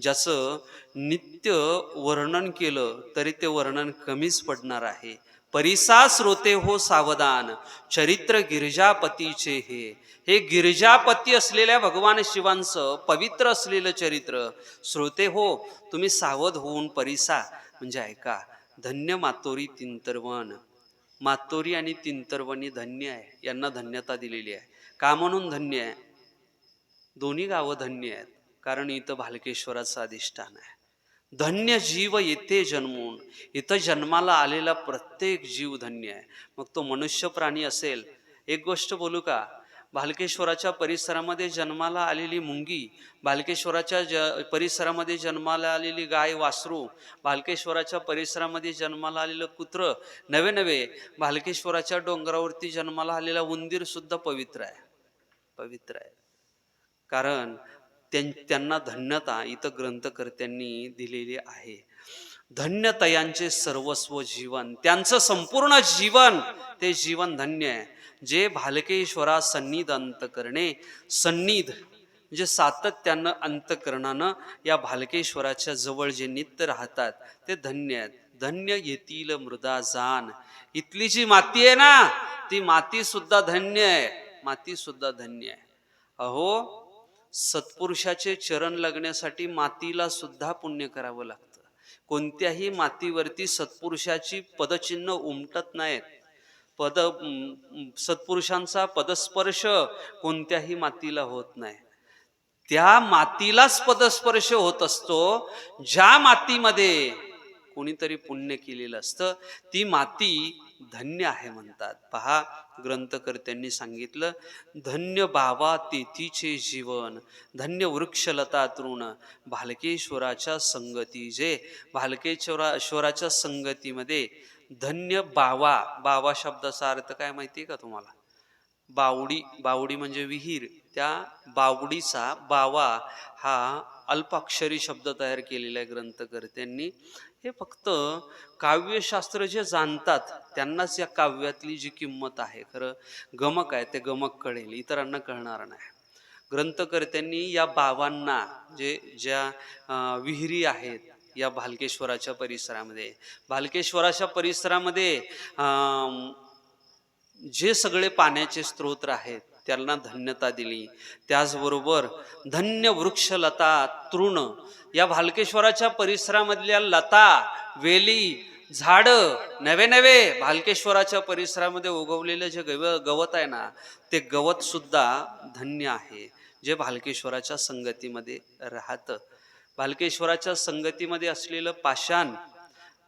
ज्याचं नित्य वर्णन केलं तरी ते वर्णन कमीच पडणार आहे. परिसा श्रोते हो सावधान, चरित्र गिरिजापतीचे हे गिरिजापती असलेल्या भगवान शिवांचं पवित्र असलेलं चरित्र. श्रोते हो, तुम्ही सावध होऊन परिसा म्हणजे ऐका. धन्य मातोरी तिंतरवन, मातोरी आणि तिंतरवणी धन्य आहे, यांना धन्यता दिलेली आहे. का म्हणून धन्य आहे? दोन्ही गावं धन्य आहेत, कारण इथं भालकेश्वराचं अधिष्ठान आहे. धन्य जीव येथे जन्मून, इथं जन्माला आलेला प्रत्येक जीव धन्य आहे. मग तो मनुष्य प्राणी असेल. एक गोष्ट बोलू का? भालकेश्वराच्या परिसरामध्ये जन्माला आलेली मुंगी, भालकेश्वराच्या परिसरामध्ये जन्माला आलेली गाय वासरू, भालकेश्वराच्या परिसरामध्ये जन्माला आलेलं कुत्र, नवे नवे भालकेश्वराच्या डोंगरावरती जन्माला आलेला उंदीर सुद्धा पवित्र आहे, पवित्र आहे. कारण त्यांना धन्यता इथं ग्रंथकर्त्यांनी दिलेली आहे. धन्यतयांचे सर्वस्व जीवन, त्यांचं संपूर्ण जीवन ते जीवन धन्य आहे. जे भालकेश्वरा सन्निध अंतकरणे, सन्निध म्हणजे सातत्यानं अंतकरणानं या भालकेश्वराच्या जवळ जे नित्य राहतात ते धन्य आहेत. धन्य येतील मृदा जान, इथली जी माती आहे ना ती माती सुद्धा धन्य आहे, माती सुद्धा धन्य आहे. अहो, सत्पुरुषाचे चरण लागण्यासाठी मातीला सुद्धा पुण्य करावं लागतं. कोणत्याही मातीवरती सत्पुरुषाची पदचिन्ह उमटत नाहीत. सत्पुरुषांचा पदस्पर्श कोणत्याही मातीला होत नाही. त्या मातीलाच पदस्पर्श होत असतो ज्या मातीमध्ये कोणीतरी पुण्य केलेलं असतं. ती माती धन्य आहे म्हणतात. पहा, ग्रंथकर्त्यांनी सांगितलं, धन्य बावा तेथीचे जीवन, धन्य वृक्षलता तृण, भालकेश्वराच्या संगती जे, भालकेश्वराच्या संगतीमध्ये धन्य बावा. बावा शब्दाचा अर्थ काय माहिती आहे का तुम्हाला? बावडी, बावडी म्हणजे विहीर. त्या बावडीचा बावा हा अल्पाक्षरी शब्द तयार केलेला आहे ग्रंथकर्त्यांनी. हे फक्त काव्यशास्त्र जे जाणतात त्यांनाच या काव्यातली जी किंमत आहे, खरं गमक आहे ते गमक कळेल, इतरांना कळणार नाही. ग्रंथकर्त्यांनी या बावांना, ज्या विहिरी आहेत या भालकेश्वराच्या परिसरामध्ये, भालकेश्वराच्या परिसरामध्ये जे सगळे पाण्याचे स्तोत्र आहेत त्यांना धन्यता दिली. त्याचबरोबर धन्य वृक्षलता तृण, या भालकेश्वराच्या परिसरामधल्या लता, वेली, झाड, नवे नवे भालकेश्वराच्या परिसरामध्ये उगवलेलं जे गवत आहे ना ते गवत सुद्धा धन्य आहे, जे भालकेश्वराच्या संगतीमध्ये राहतं. भालकेश्वराच्या संगतीमध्ये असलेलं पाषाण,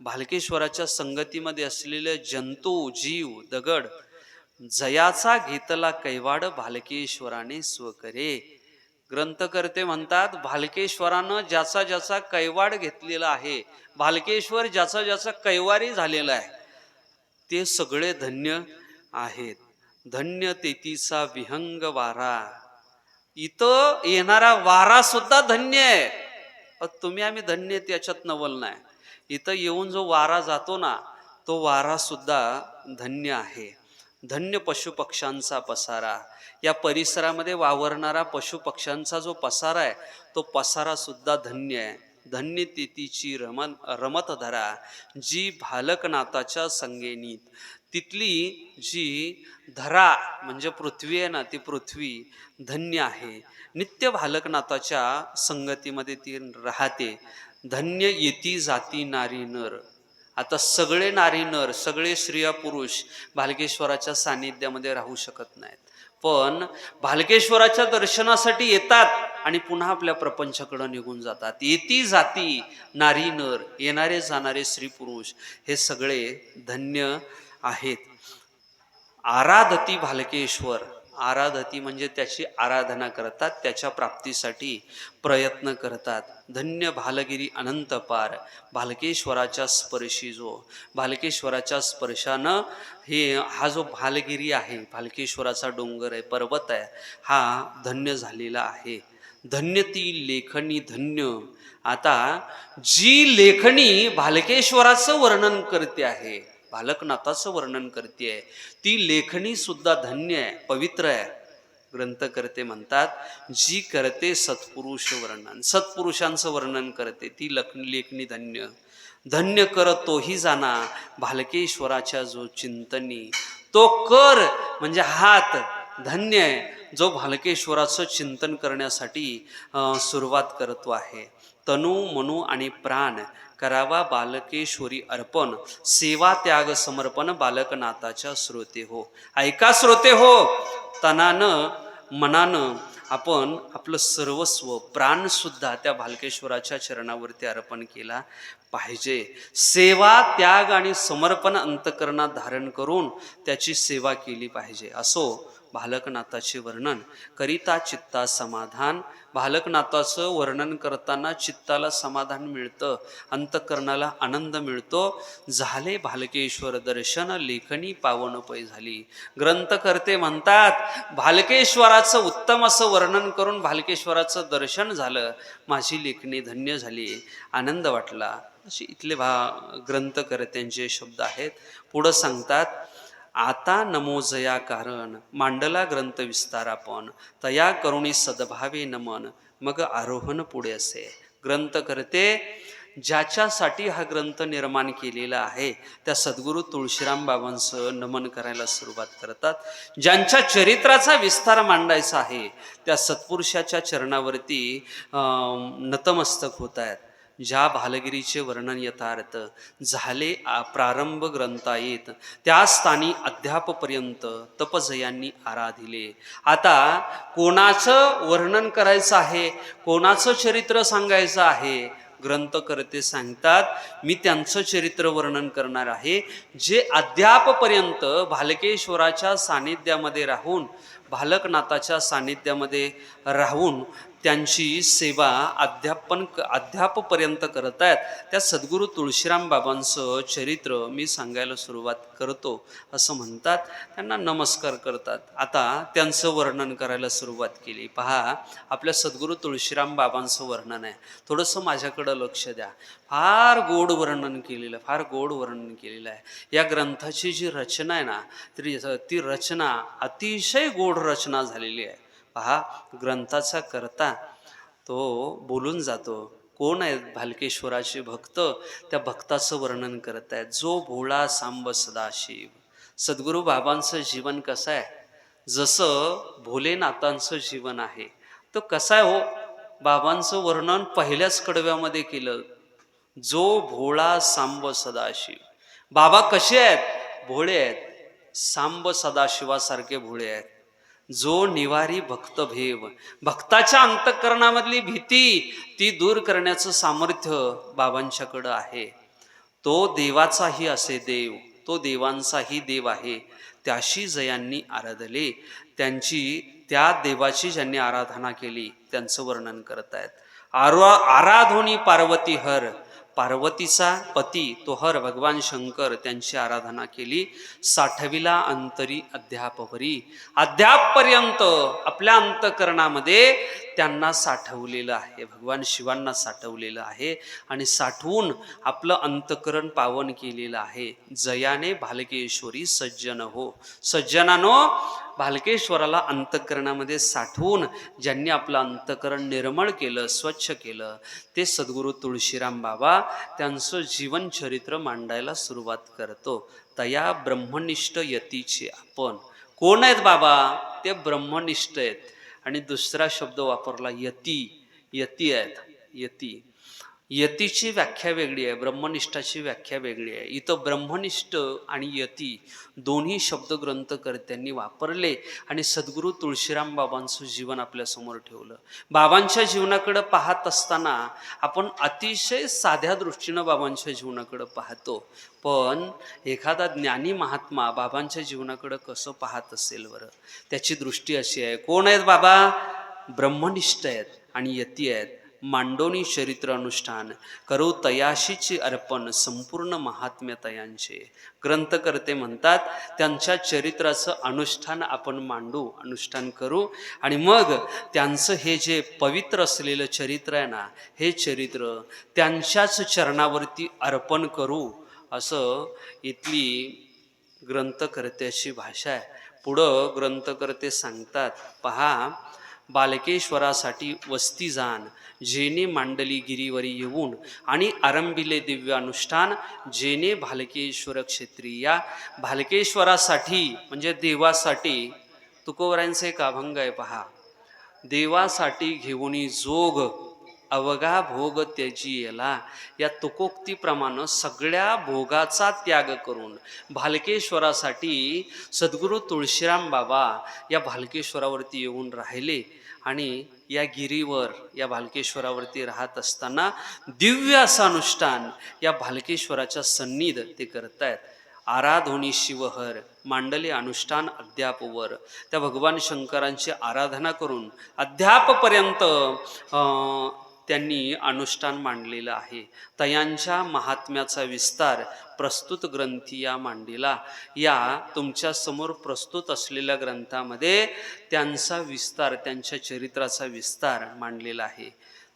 भालकेश्वराच्या संगतीमध्ये असलेले जंतू, जीव, दगड, जयाचा घेतला कैवाड भालकेश्वराने स्वकरे. ग्रंथकर्ते म्हणतात भालकेश्वरानं ज्याचा ज्याचा कैवाड घेतलेला आहे, भालकेश्वर ज्याचा ज्याचा कैवारी झालेला आहे, ते सगळे धन्य आहेत. धन्य तेतीचा विहंग वारा. इथं येणारा वारा सुद्धा धन्य आहे. तुम्ही आम्ही धन्य त्याच्यात नवल नाही. इथं येऊन जो वारा जातो ना, तो वारा सुद्धा धन्य आहे. धन्य पशुपक्ष्यांचा पसारा. या परिसरामध्ये वावरणारा पशुपक्ष्यांचा जो पसारा आहे, तो पसारा सुद्धा धन्य आहे. धन्य तेतीची रमत धरा, जी भालकनाथाच्या संगेनीत. तिथली जी धरा म्हणजे पृथ्वी आहे ना, ती पृथ्वी धन्य आहे. नित्य भालकनाथाच्या संगतीमध्ये ती राहते. धन्य येती जाती नारी नर. आता सगळे नारी नर, सगळे स्त्रिया पुरुष भालकेश्वराच्या सानिध्यामध्ये राहू शकत नाहीत, पण भालकेश्वराच्या दर्शनासाठी येतात आणि पुन्हा आपल्या प्रपंचाकडे निघून जातात. येती जाती नारी नर, येणारे जाणारे स्त्री पुरुष हे सगळे धन्य आहेत. आराधती भालकेश्वर. आराधती म्हणजे त्याची आराधना करतात, त्याच्या प्राप्तीसाठी प्रयत्न करतात. धन्य भालगिरी अनंत पार. भालकेश्वराच्या स्पर्शी जो, भालकेश्वराच्या स्पर्शानं हा जो भालगिरी आहे, भालकेश्वराचा डोंगर आहे, पर्वत आहे, हा धन्य झालेला आहे. धन्य ती लेखणी धन्य. आता जी लेखणी भालकेश्वराचं वर्णन करते आहे, भालकनाथाचं वर्णन करते आहे, ती लेखणी सुद्धा धन्य आहे, पवित्र आहे. ग्रंथकर्ते म्हणतात जी करते सत्पुरुष वर्णन, सत्पुरुषांचं वर्णन करते, ती लेखणी धन्य. धन्य कर तोही जाना भालकेश्वराच्या जो चिंतनी. तो कर म्हणजे हात धन्य आहे, जो भालकेश्वराचं चिंतन करण्यासाठी सुरुवात करतो आहे. तनु मनु आणि प्राण करावा बालकेश्वरी अर्पण. सेवा त्याग समर्पण बालकनाथाच्या श्रोते हो. ऐका श्रोते हो, तनानं मनानं आपण आपलं सर्वस्व प्राण सुद्धा त्या भालकेश्वराच्या चरणावरती अर्पण केला पाहिजे. सेवा त्याग आणि समर्पण अंतकरणात धारण करून त्याची सेवा केली पाहिजे. असो भालकनाथाचे वर्णन करिता चित्ता समाधान. भालकनाथाचं वर्णन करताना चित्ताला समाधान मिळतं, अंतकरणाला आनंद मिळतो. झाले भालकेश्वर दर्शन लेखणी पावन पै झाली. ग्रंथकर्ते म्हणतात भालकेश्वराचं उत्तम असं वर्णन करून भालकेश्वराचं दर्शन झालं, माझी लेखणी धन्य झाली, आनंद वाटला. असे इथले ग्रंथकर्त्यांचे शब्द आहेत. पुढं सांगतात आता नमोजया कारण मांडला ग्रंथ विस्तारापण. तया करुणी सद्भावे नमन मग आरोहण पुढे असे. ग्रंथ करते ज्याच्यासाठी हा ग्रंथ निर्माण केलेला आहे, त्या सद्गुरू तुळशीराम बाबांचं नमन करायला सुरुवात करतात. ज्यांच्या चरित्राचा विस्तार मांडायचा आहे, त्या सत्पुरुषाच्या चरणावरती नतमस्तक होत आहेत. ज्या भालगिरीचे वर्णन यथार्थ झाले प्रारंभ ग्रंथायेत, त्या स्थानी अद्यापपर्यंत तपजयांनी आराधिले. आता कोणाचं वर्णन करायचं आहे, कोणाचं चरित्र सांगायचं आहे, ग्रंथकर्ते सांगतात मी त्यांचं चरित्र वर्णन करणार आहे, जे अद्यापपर्यंत भालकेश्वराच्या सानिध्यामध्ये राहून, भालकनाथाच्या सानिध्यामध्ये राहून त्यांची सेवा अद्यापपर्यंत करत आहेत. त्या सद्गुरू तुळशीराम बाबांचं चरित्र मी सांगायला सुरुवात करतो असं म्हणतात. त्यांना नमस्कार करतात. आता त्यांचं वर्णन करायला सुरुवात केली. पहा, आपल्या सद्गुरू तुळशीराम बाबांचं वर्णन आहे. थोडंसं माझ्याकडं लक्ष द्या. फार गोड वर्णन केलेलं, फार गोड वर्णन केलेलं आहे. या ग्रंथाची जी रचना आहे ना, ती रचना अतिशय गोड रचना झालेली आहे. पहा, ग्रंथाचा करता तो बोलून जातो. कोण आहेत भालकेश्वराचे भक्त, त्या भक्ताचं वर्णन करत आहेत. जो भोळा सांब सदाशिव. सद्गुरू बाबांचं जीवन कसं आहे, जसं भोलेनाथांचं जीवन आहे. तो कसा आहे हो, बाबांचं वर्णन पहिल्याच कडव्यामध्ये केलं. जो भोळा सांब सदाशिव. बाबा कसे आहेत, भोळे आहेत, सांब सदाशिवासारखे भोळे आहेत. जो निवारी भक्त भेव, भक्ताच्या अंतःकरणामधली भीती ती दूर करण्याचं सामर्थ्य बाबांच्याकडं आहे. तो देवाचाही असे देव, तो देवांचाही देव आहे. त्याशी जयांनी आराधले, त्या देवाची ज्यांनी आराधना केली त्यांचं वर्णन करत आहेत. आराधोनी पार्वती हर, पार्वतीचा पती तो हर भगवान शंकर त्यांची आराधना केली. साठविला अंतरी अद्यापवरी, अद्यापपर्यंत आपल्या अंतकरणामध्ये त्यांना साठवलेलं आहे, भगवान शिवांना साठवलेलं आहे आणि साठवून आपलं अंतकरण पावन केलेलं आहे. जयाने भालकेश्वरी सज्जन हो, सज्जनानो भालकेश्वराला अंतकरणामध्ये साठवून ज्यांनी आपलं अंतकरण निर्मळ केलं, स्वच्छ केलं, ते सद्गुरू तुळशीराम बाबा त्यांचं जीवनचरित्र मांडायला सुरुवात करतो. तया ब्रह्मनिष्ठ यतीचे आपण. कोण आहेत बाबा? ते ब्रह्मनिष्ठ आहेत. आणि दुसरा शब्द वापरला यती, यती आहेत, यती. यतीची व्याख्या वेगळी आहे, ब्रह्मनिष्ठाची व्याख्या वेगळी आहे. इथं ब्रह्मनिष्ठ आणि यती दोन्ही शब्द ग्रंथकर्त्यांनी वापरले आणि सद्गुरू तुळशीराम बाबांचं जीवन आपल्यासमोर ठेवलं. बाबांच्या जीवनाकडं पाहत असताना आपण अतिशय साध्या दृष्टीनं बाबांच्या जीवनाकडं पाहतो, पण एखादा ज्ञानी महात्मा बाबांच्या जीवनाकडं कसं पाहत असेल बरं? त्याची दृष्टी अशी आहे. कोण आहेत बाबा? ब्रह्मनिष्ठ आहेत आणि यती आहेत. मांडोनी चरित्र अनुष्ठान करू तयाशीची अर्पण, संपूर्ण महात्म्य तयांचे. ग्रंथकर्ते म्हणतात त्यांच्या चरित्राचं अनुष्ठान आपण मांडू, अनुष्ठान करू आणि मग त्यांचं हे जे पवित्र असलेलं चरित्र आहे ना, हे चरित्र त्यांच्याच चरणावरती अर्पण करू, असं इथली ग्रंथकर्त्याची भाषा आहे. पुढं ग्रंथकर्ते सांगतात, पहा, बालकेश्वरासाठी वस्ती जाण, जेने मांडली गिरीवरी येऊन आणि आरंभिले दिव्य अनुष्ठान, जेने भालकेश्वर क्षेत्रीया. भालकेश्वरासाठी म्हणजे देवासाठी तुकोबरायांचा एक अभंग आहे, पहा. देवासाठी घेऊनी जोग, अवघा भोग त्याची येला. या तुकोक्तीप्रमाणे सगळ्या भोगाचा त्याग करून भालकेश्वरासाठी सद्गुरू तुळशीराम बाबा या भालकेश्वरावरती येऊन राहिले आणि या गिरीवर, या भालकेश्वरावरती राहत असताना दिव्य असं अनुष्ठान या भालकेश्वराच्या सन्निध ते करतायत. आराधोनी शिवहर, मांडले अनुष्ठान अद्यापवर. त्या भगवान शंकरांची आराधना करून अद्यापपर्यंत त्यांनी अनुष्ठान मांडलेलं आहे. तयांच्या महात्म्याचा विस्तार प्रस्तुत ग्रंथी या मांडीला. या तुमच्या समोर प्रस्तुत असलेल्या ग्रंथामध्ये त्यांचा विस्तार, त्यांच्या चरित्राचा विस्तार मांडलेला आहे.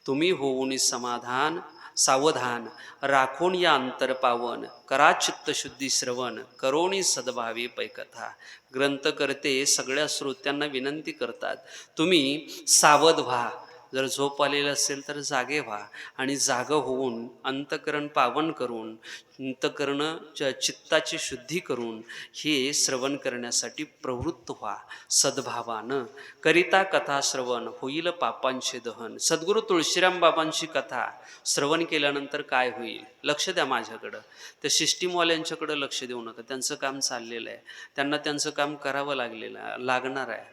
तुम्ही होऊनी समाधान सावधान, राखून या अंतरपावन, करा चित्तशुद्धी श्रवण, करोणी सद्भावी पैकथा. ग्रंथकर्ते सगळ्या श्रोत्यांना विनंती करतात, तुम्ही सावध व्हा. जर झोप आलेलं असेल तर जागे व्हा आणि जागं होऊन अंतकरण पावन करून, अंतकरण चित्ताची शुद्धी करून हे श्रवण करण्यासाठी प्रवृत्त व्हा सद्भावानं. करिता कथा श्रवण होईल पापांचे दहन. सद्गुरू तुळशीराम बाबांची कथा श्रवण केल्यानंतर काय होईल? लक्ष द्या माझ्याकडं. त्या सिस्टीमवाल्यांच्याकडं लक्ष देऊ नका. त्यांचं काम चाललेलं आहे, त्यांना त्यांचं काम करावं लागणार आहे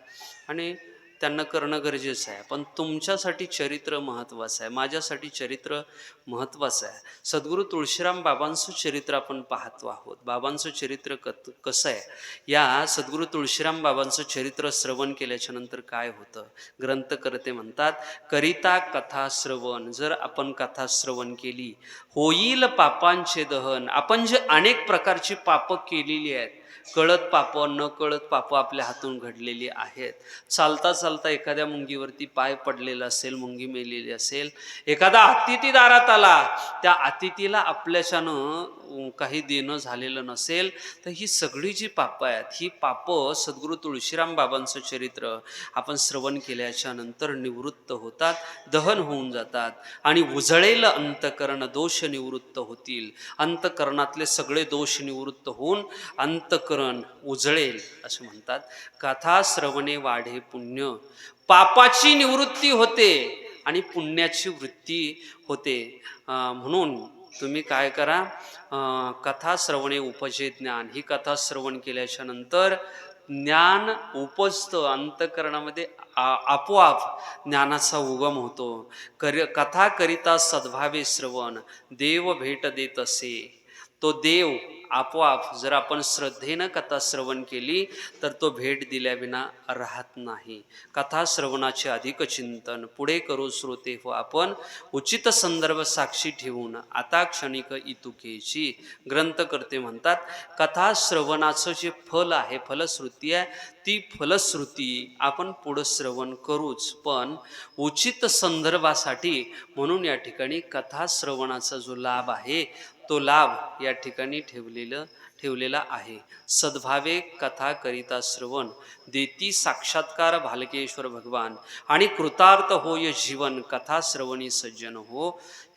आणि त्यांना करणं गरजेचं आहे. पण तुमच्यासाठी चरित्र महत्त्वाचं आहे, माझ्यासाठी चरित्र महत्त्वाचं आहे. सद्गुरू तुळशीराम बाबांचं चरित्र आपण पाहतो आहोत. बाबांचं चरित्र कसं आहे? या सद्गुरू तुळशीराम बाबांचं चरित्र श्रवण केल्याच्या नंतर काय होतं? ग्रंथकर्ते म्हणतात, करिता कथा श्रवण. जर आपण कथा श्रवण केली, होईल पापांचे दहन. आपण जे अनेक प्रकारची पापं केलेली आहेत, कळत पाप न कळत पाप आपल्या हातून घडलेली आहेत. चालता चालता एखाद्या मुंगीवरती पाय पडलेला असेल, मुंगी मेलेली असेल, एखादा अतिथी दारात आला, त्या अतिथीला आपल्याच्यानं काही देणं झालेलं नसेल, तर ही सगळी जी पापं आहेत, ही पापं सद्गुरू तुळशीराम बाबांचं चरित्र आपण श्रवण केल्याच्या नंतर निवृत्त होतात, दहन होऊन जातात आणि उजळेल अंतकरण दोष निवृत्त होतील. अंतकरणातले सगळे दोष निवृत्त होऊन अंतकरण उजळेल असं म्हणतात. कथा श्रवणे वाढे पुण्य. पापाची निवृत्ती होते आणि पुण्याची वृत्ती होते. म्हणून तुम्ही काय करा, कथा श्रवणे उपजे ज्ञान. ही कथा श्रवण केल्याच्या नंतर ज्ञान उपजतं अंतकरणामध्ये, आपोआप ज्ञानाचा उगम होतो. कथा करिता सद्भावे श्रवण, देव भेट देत असे. तो देव आपोआप जर आपण श्रद्धेनं कथा श्रवण केली तर तो भेट दिल्याविना राहत नाही. कथा श्रवणाचे अधिक चिंतन पुढे करू श्रोते हो आपण, उचित संदर्भ साक्षी ठेवून आता क्षणिक इतुकेची. ग्रंथकर्ते म्हणतात कथा श्रवणाचं जे फल आहे, फलश्रुती आहे, ती फलश्रुती आपण पुढं श्रवण करूच, पण उचित संदर्भासाठी. म्हणून या ठिकाणी कथा श्रवणाचा जो लाभ आहे तो लाभ या ठिकाणी ठेवलेला आहे. सद्भावे कथा करिता श्रवण देती साक्षात्कार भालकेश्वर भगवान, आणि कृतार्थ होय जीवन कथा श्रवणी सज्जन हो.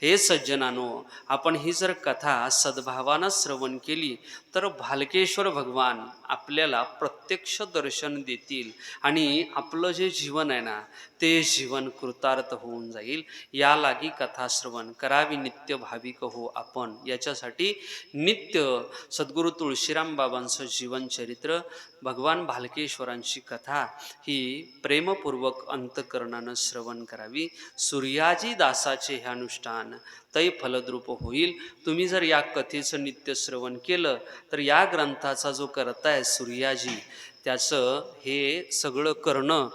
हे सज्जनानो, आपण ही जर कथा सद्भावानं श्रवण केली तर भालकेश्वर भगवान आपल्याला प्रत्यक्ष दर्शन देतील आणि आपलं जे जीवन आहे ना ते जीवन कृतार्थ होऊन जाईल. या लागी कथा श्रवण करावी नित्य भाविक हो आपण. याच्यासाठी नित्य सद्गुरू तुळशीराम बाबांचं जीवनचरित्र, भगवान भालकेश्वरांची कथा ही प्रेमपूर्वक अंतकरणानं श्रवण करावी. सूर्याजी दासाचे हे अनुष्ठान तै फलद्रूप होईल. तुम्ही जर या कथेचं नित्य श्रवण केलं तर या ग्रंथाचा जो करता आहे सूर्याजी, त्याचं हे सगळं करणं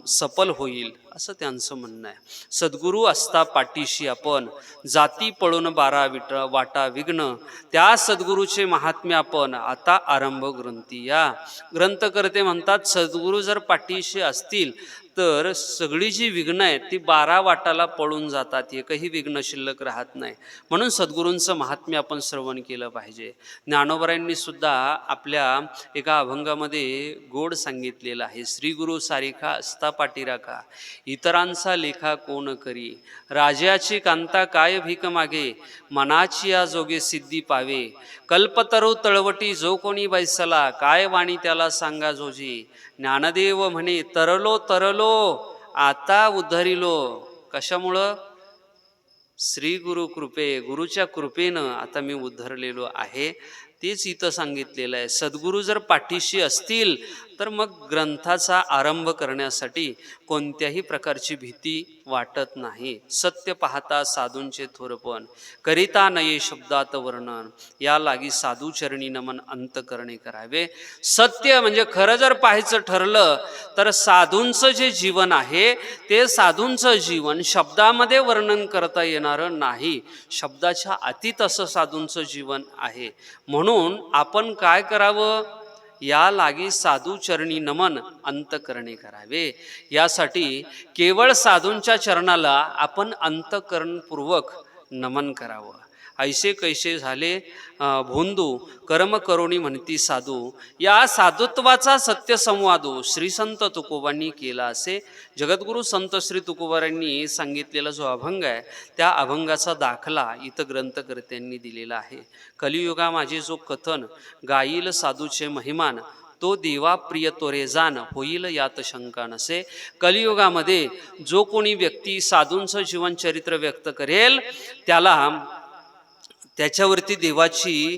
सफल होईल असं त्यांचं म्हणणं आहे. सद्गुरू असता पाठीशी आपण जाती पळून बारा वाटा विघ्न, त्या सद्गुरूचे महात्म्य आपण आता आरंभ ग्रंथी या. ग्रंथकर्ते म्हणतात सद्गुरू जर पाठीशी असतील तर सगळी जी विघ्न आहेत ती 12 वाटाला पळून जातात, एकही विघ्न शिल्लक राहत नाही. म्हणून सद्गुरूंचं महात्म्य आपण श्रवण केलं पाहिजे. ज्ञानोबरायांनी सुद्धा आपल्या एका अभंगामध्ये गोड सांगितलेलं आहे, श्री गुरु सारिखा असता पाठीराखा, इतरांचा लेखा कोण करी, राजाची कांता काय भीक मागे, मनाची या जोगे सिद्धी पावे, कल्पतरू तळवटी जो कोणी बैसला, काय वाणी त्याला सांगा जोजी, ज्ञानदेव म्हणे तरलो तरलो आता उद्धरिलो. कशामुळं? श्री गुरु कृपे, गुरुच्या कृपेनं आता मी उद्धरलेलो आहे. तेच इथं सांगितलेलं आहे. सद्गुरू जर पाठीशी असतील तर मग ग्रंथाचा आरंभ करण्यासाठी कोणत्याही प्रकारची भीती वाटत नाही. सत्य पाहता साधूंचे थोरपण, करिता नये शब्दात वर्णन, या लागी साधू चरणी नमन अंतकरणे करावे. सत्य म्हणजे खरं जर पाहायचं ठरलं तर साधूंचं जे जीवन आहे ते साधूंचं जीवन शब्दामध्ये वर्णन करता येणारं नाही. शब्दाच्या अतीत असं साधूंचं जीवन आहे. म्हणून आपण काय करावं? या लागी साधू चरणी नमन अंतकरणे करावे. यासाठी केवळ साधूंच्या चरणाला आपण अंतकरणपूर्वक नमन करावं. ऐसे कैसे झाले भोंदू कर्म करोणी म्हणती साधू, या साधुत्वाचा सत्य संवादो श्री संत तुकोबांनी केला असे. जगद्गुरु संत श्री तुकोबारांनी सांगितलेला जो अभंग आहे त्या अभंगाचा दाखला इथं ग्रंथकर्त्यांनी दिलेला आहे. कलियुगा माझे जो कथन गाईल साधूचे महिमान, तो देवा प्रिय तोरे जाण होईल यात शंका नसे. कलियुगामध्ये जो कोणी व्यक्ती साधूंचं जीवनचरित्र व्यक्त करेल त्याच्यावरती देवाची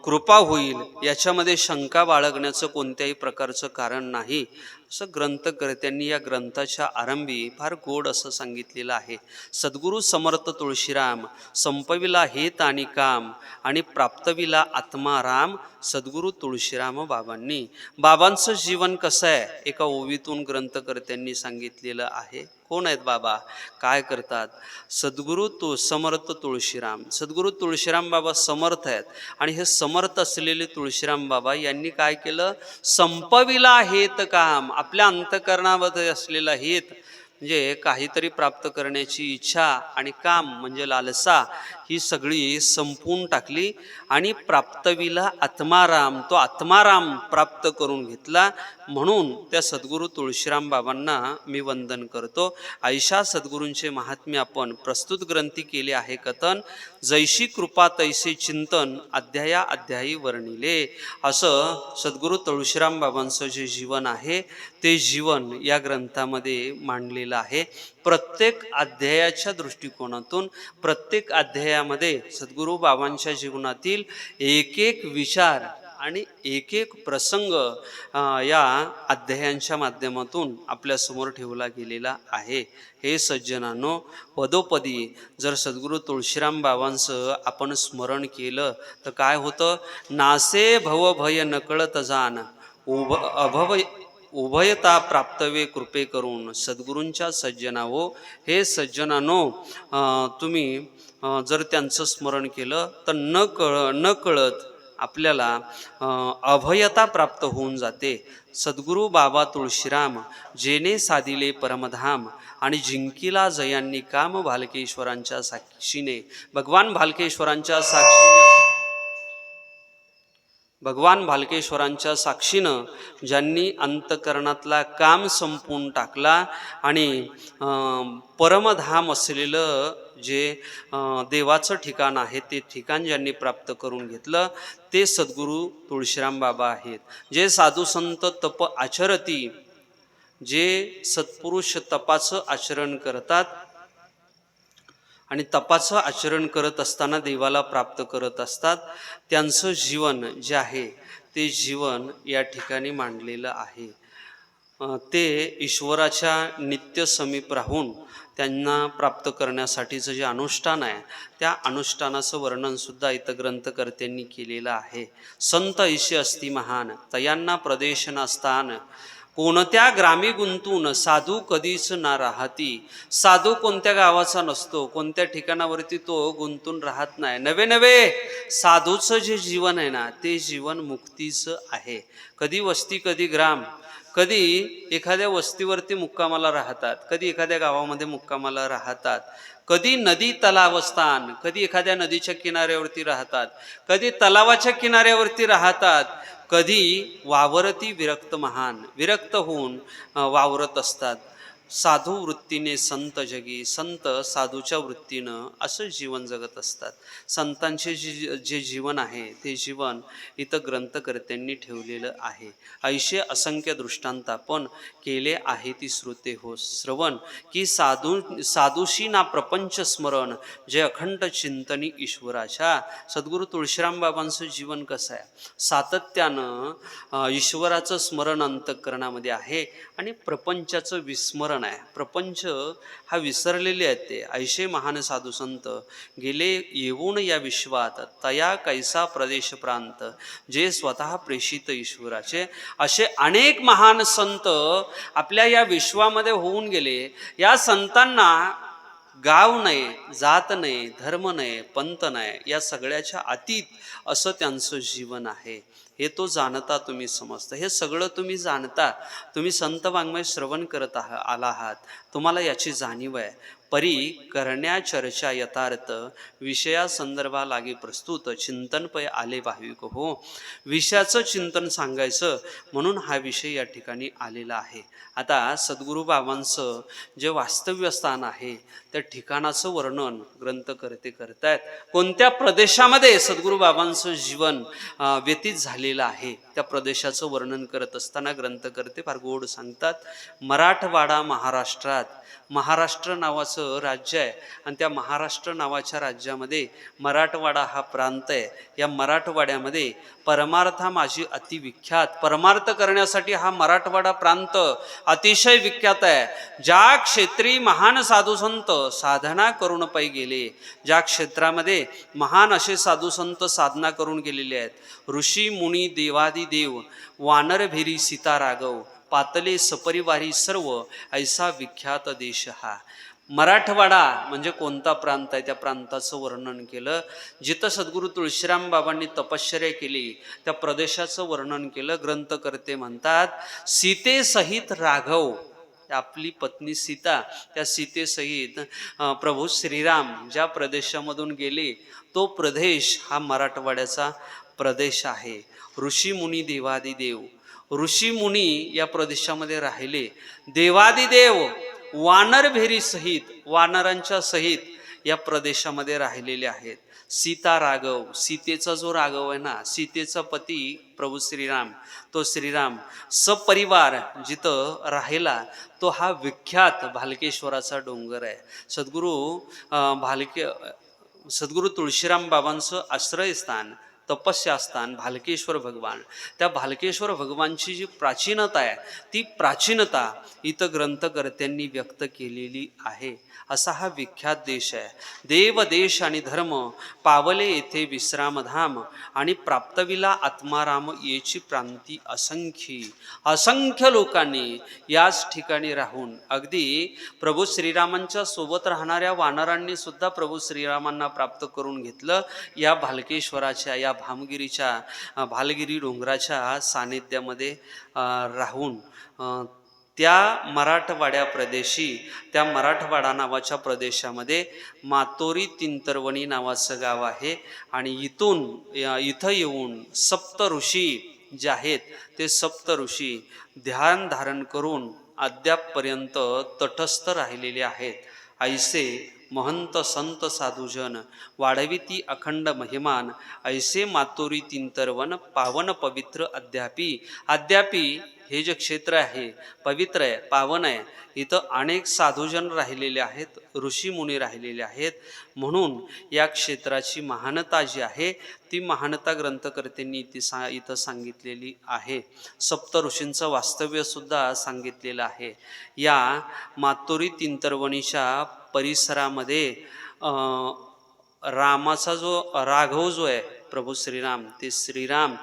कृपा होईल, याच्यामध्ये शंका बाळगण्याचं कोणत्याही प्रकारचं कारण नाही असं ग्रंथकर्त्यांनी या ग्रंथाच्या आरंभी फार गोड असं सांगितलेलं आहे. सद्गुरू समर्थ तुळशीराम संपविला हेत आणि काम, आणि प्राप्तविला आत्माराम सद्गुरू तुळशीराम बाबांनी. बाबांचं जीवन कसं आहे एका ओवीतून ग्रंथकर्त्यांनी सांगितलेलं आहे. कोण आहेत बाबा, काय करतात? सद्गुरू समर्थ तुळशीराम. सद्गुरू तुळशीराम बाबा समर्थ आहेत, आणि हे समर्थ असलेले तुळशीराम बाबा यांनी काय केलं? संपविला हेत काम. आपल्या अंतकरणामध्ये असलेला हेत म्हणजे काहीतरी प्राप्त करण्याची इच्छा आणि काम म्हणजे लालसा, ही सगळी संपवून टाकली आणि प्राप्तविला आत्माराम, तो आत्माराम प्राप्त करून घेतला. म्हणून त्या सद्गुरू तुळशीराम बाबांना मी वंदन करतो. ऐशा सद्गुरूंचे महात्म्य आपण प्रस्तुत ग्रंथी केले आहे कथन, जैशी कृपा तैसे चिंतन अध्याया अध्यायी वर्णिले. असं सद्गुरू तुळशीराम बाबांचं जे जीवन आहे ते जीवन या ग्रंथामध्ये मांडलेलं आहे. प्रत्येक अध्यायाच्या दृष्टिकोनातून प्रत्येक अध्यायामध्ये सद्गुरू बाबांच्या जीवनातील एक एक विचार आणि एक एक प्रसंग या अध्यायांच्या माध्यमातून आपल्यासमोर ठेवला गेलेला आहे. हे सज्जनांनो, पदोपदी जर सद्गुरू तुळशीराम बाबांचं आपण स्मरण केलं तर काय होतं? नासे भवभय नकळत जाण अभवय उभयता प्राप्तवे कृपे करून. सद्गुरूंच्या सज्जना हो, हे सज्जनानो, तुम्ही जर त्यांचं स्मरण केलं तर न कळत आपल्याला अभयता प्राप्त होऊन जाते. सद्गुरू बाबा तुळशीराम जेने साधिले परमधाम आणि जिंकिला जयांनी काम भालकेश्वरांच्या साक्षीने. भगवान भालकेश्वरांच्या साक्षीने, भगवान भालकेश्वरांच्या साक्षीनं ज्यांनी अंतकरणातला काम संपवून टाकला आणि परमधाम असलेलं जे देवाचं ठिकाण आहे ते ठिकाण ज्यांनी प्राप्त करून घेतलं ते सद्गुरू तुळशीराम बाबा आहेत. जे साधू संत तप आचरती, जे सत्पुरुष तपाचं आचरण करतात आणि तपाचं आचरण करत असताना देवाला प्राप्त करत असतात, त्यांचं जीवन जे आहे ते जीवन या ठिकाणी मांडलेलं आहे. ते ईश्वराच्या नित्य समीप राहून त्यांना प्राप्त करण्यासाठीचं जे अनुष्ठान आहे त्या अनुष्ठानाचं वर्णनसुद्धा इथं ग्रंथकर्त्यांनी केलेलं आहे. संत ऐशी असती महान तयांना प्रदेश नसतान, कोणत्या ग्रामी गुंतून साधू कधीच ना राहती. साधू कोणत्या गावाचा नसतो, कोणत्या ठिकाणावरती तो गुंतून राहत नाही. नवे नवे साधूचं जे जीवन आहे ना ते जीवन मुक्तीचं आहे. कधी वस्ती कधी ग्राम, कधी एखाद्या वस्तीवरती मुक्कामाला राहतात, कधी एखाद्या गावामध्ये मुक्कामाला राहतात, कधी नदी तलावस्थान, कधी एखाद्या नदीच्या किनाऱ्यावरती राहतात, कधी तलावाच्या किनाऱ्यावरती राहतात, कधी वावरती विरक्त महान, विरक्त होऊन वावरत असतात. साधू वृत्तीने संत जगी, संत साधूच्या वृत्तीनं असं जीवन जगत असतात. संतांचे जे जीवन आहे ते जीवन इथं ग्रंथकर्त्यांनी ठेवलेलं आहे. ऐशे असंख्य दृष्टांत आपण केले आहे ती श्रुते हो श्रवण, की साधूशी ना प्रपंच स्मरण, जे अखंड चिंतनी ईश्वराच्या. सद्गुरू तुळशीराम बाबांचं जीवन कसं आहे? सातत्यानं ईश्वराचं स्मरण अंतःकरणामध्ये आहे आणि प्रपंचाचं विस्मरण आहे. प्रपंच हा विसरलेले आहेत ते. ऐशे महान साधू संत गेले येऊन या विश्वात, तया कैसा प्रदेश प्रांत, जे स्वतः प्रेषित ईश्वराचे. असे अनेक महान संत आपल्या या विश्वामध्ये होऊन गेले. या संतांना गाव नाही, जात नाही, धर्म नाही, पंथ नाही, या सगळ्याच्या अतीत असं त्यांचं जीवन आहे. हे तो जाणता तुम्ही समजता, हे सगळं तुम्ही जाणता. तुम्ही संत वाङ्मय श्रवण करत आला आहात, तुम्हाला याची जाणीव आहे. परी करण्या चर्चा यथार्थ, विषया संदर्भा लागे प्रस्तुत, चिंतन पै आले भाविक हो. विषयाचं चिंतन सांगायचं म्हणून हा विषय या ठिकाणी आलेला आहे. आता सद्गुरू बाबांचं जे वास्तव्य स्थान आहे त्या ठिकाणाचं वर्णन ग्रंथकर्ते करतायत. कोणत्या प्रदेशामध्ये सद्गुरू बाबांचं जीवन व्यतीत झालेलं आहे त्या प्रदेशाचं वर्णन करत असताना ग्रंथकर्ते फार गोड सांगतात. मराठवाडा महाराष्ट्रात, महाराष्ट्र नावाचं राज्य आहे आणि त्या महाराष्ट्र नावाच्या राज्यामध्ये मराठवाडा हा प्रांत आहे. या मराठवाड्यामध्ये परमार्था माझी अतिविख्यात, परमार्थ करण्यासाठी हा मराठवाडा प्रांत अतिशय विख्यात आहे. ज्या क्षेत्री महान साधू संत साधना करून पै गेले, ज्या क्षेत्रामध्ये महान असे साधू संत साधना करून गेलेले आहेत, ऋषी मुनी देवादी देव, वानर भिरी सीता राघव, पातले सपरिवारी सर्व, ऐसा विख्यात देश हा. मराठवाडा म्हणजे कोणता प्रांत आहे त्या प्रांताचं वर्णन केलं. जिथं सद्गुरू तुळशीराम बाबांनी तपश्चर्या केली त्या प्रदेशाचं वर्णन केलं. ग्रंथकर्ते म्हणतात सीतेसहित राघव, आपली पत्नी सीता, त्या सीतेसहित प्रभू श्रीराम ज्या प्रदेशामधून गेले तो प्रदेश हा मराठवाड्याचा प्रदेश आहे. ऋषी मुनी देवादी देव, ऋषी मुनी या प्रदेशामध्ये राहिले. देवादिदेव वानर भेरी सहित, वानरांच्या सहित या प्रदेशामध्ये राहिलेले आहेत. सीता राघव, सीतेचा जो राघव आहे ना, सीतेचा पती प्रभू श्रीराम, तो श्रीराम सपरिवार जिथं राहिला तो हा विख्यात भालकेश्वराचा डोंगर आहे. सद्गुरू तुळशीराम बाबांचं आश्रयस्थान तपस्यास्थान भालकेश्वर भगवान, त्या भालकेश्वर भगवानची जी प्राचीनता आहे ती प्राचीनता इथं ग्रंथकर्त्यांनी व्यक्त केलेली आहे. असा हा विख्यात देश आहे. देव देश आणि धर्म पावले येथे विश्रामधाम, आणि प्राप्तविला आत्माराम येची प्रांती असंख्य. असंख्य लोकांनी याच ठिकाणी राहून, अगदी प्रभू श्रीरामांच्या सोबत राहणाऱ्या वानरांनी सुद्धा प्रभू श्रीरामांना प्राप्त करून घेतलं या भालकेश्वराच्या, या भालगिरी डोंगराच्या सानिध्यामध्ये राहून. त्या मराठवाड्या प्रदेशी, त्या मराठवाडा नावाच्या प्रदेशामध्ये मातोरी तिंतरवणी नावाचं गाव आहे. आणि इथं येऊन सप्त ऋषी जे आहेत ते सप्त ऋषी ध्यान धारण करून अद्यापपर्यंत तटस्थ राहिलेले आहेत. ऐसे महंत संत साधुजन वाढविती अखंड महिमान, ऐसे मातोरी तिंतरवन पावन पवित्र अद्यापी हे जे क्षेत्र आहे पवित्र आहे, पावन आहे. इथं अनेक साधुजन राहिलेले आहेत, ऋषीमुनी राहिलेले आहेत. म्हणून या क्षेत्राची महानता जी आहे ती महानता ग्रंथकर्त्यांनी इथं सांगितलेली आहे. सप्त ऋषींचं वास्तव्य सुद्धा सांगितलेलं आहे. या मातोरी तिंतरवणीच्या परिसरामध्ये रामाचा जो राघव जो आहे प्रभू श्रीराम, ते श्रीराम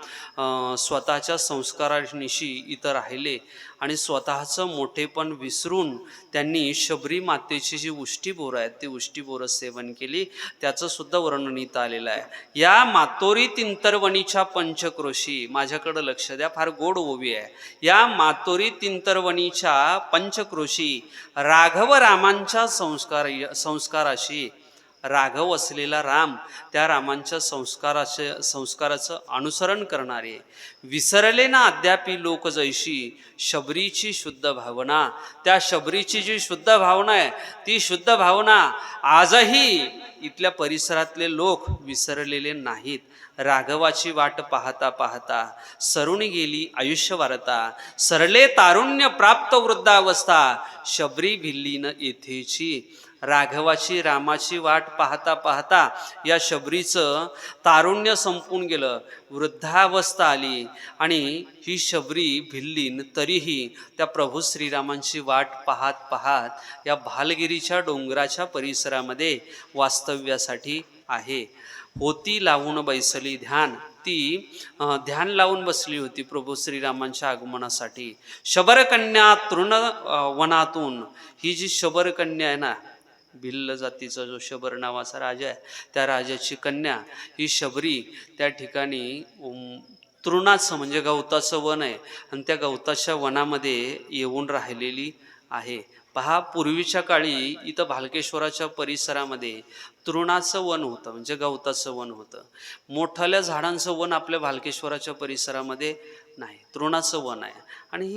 स्वतःच्या संस्कारानिशी इथं राहिले आणि स्वतःचं मोठेपण विसरून त्यांनी शबरी मातेची जी उष्टी बोरं आहेत ती उष्टी बोरं सेवन केली. त्याचं सुद्धा वर्णन इथं आलेलं आहे. या मातोरी तिंतरवणीच्या पंचक्रोशी, माझ्याकडं लक्ष द्या, फार गोड ओवी आहे. या मातोरी तिंतरवणीच्या पंचक्रोशी राघव रामांच्या संस्काराशी, राघव असलेला राम, त्या रामांच्या संस्काराचं अनुसरण करणारे, विसरले ना अद्यापी लोक जैशी शबरीची शुद्ध भावना. त्या शबरीची जी शुद्ध भावना आहे ती शुद्ध भावना आजही इथल्या परिसरातले लोक विसरलेले नाहीत. राघवाची वाट पाहता पाहता सरुणी गेली आयुष्य वारता, सरले तारुण्य प्राप्त वृद्धावस्था शबरी भिल्लीन येथेची. राघवाची, रामाची वाट पाहता पाहता या शबरीचं तारुण्य संपून गेलं, वृद्धावस्था आली आणि ही शबरी भिल्लीन तरीही त्या प्रभू श्रीरामांची वाट पाहत पाहत या भालगिरीच्या डोंगराच्या परिसरामध्ये वास्तव्यासाठी आहे. होती लावून बैसली ध्यान, ती ध्यान लावून बसली होती प्रभू श्रीरामांच्या आगमनासाठी. शबरकन्या तृण वनातून, ही जी शबरकन्या आहे ना, भिल्ल जातीचा जो शबर नावाचा राजा आहे त्या राजाची कन्या ही शबरी त्या ठिकाणी तृणाचं म्हणजे गवताचं वन आहे आणि त्या गवताच्या वनामध्ये येऊन राहिलेली आहे. पहा, पूर्वीच्या काळी इथं भालकेश्वराच्या परिसरामध्ये तृणाचं वन होतं, म्हणजे गवताचं वन होतं. मोठाल्या झाडांचं वन आपल्या भालकेश्वराच्या परिसरामध्ये नाही, तृणाचं वन आहे. आणि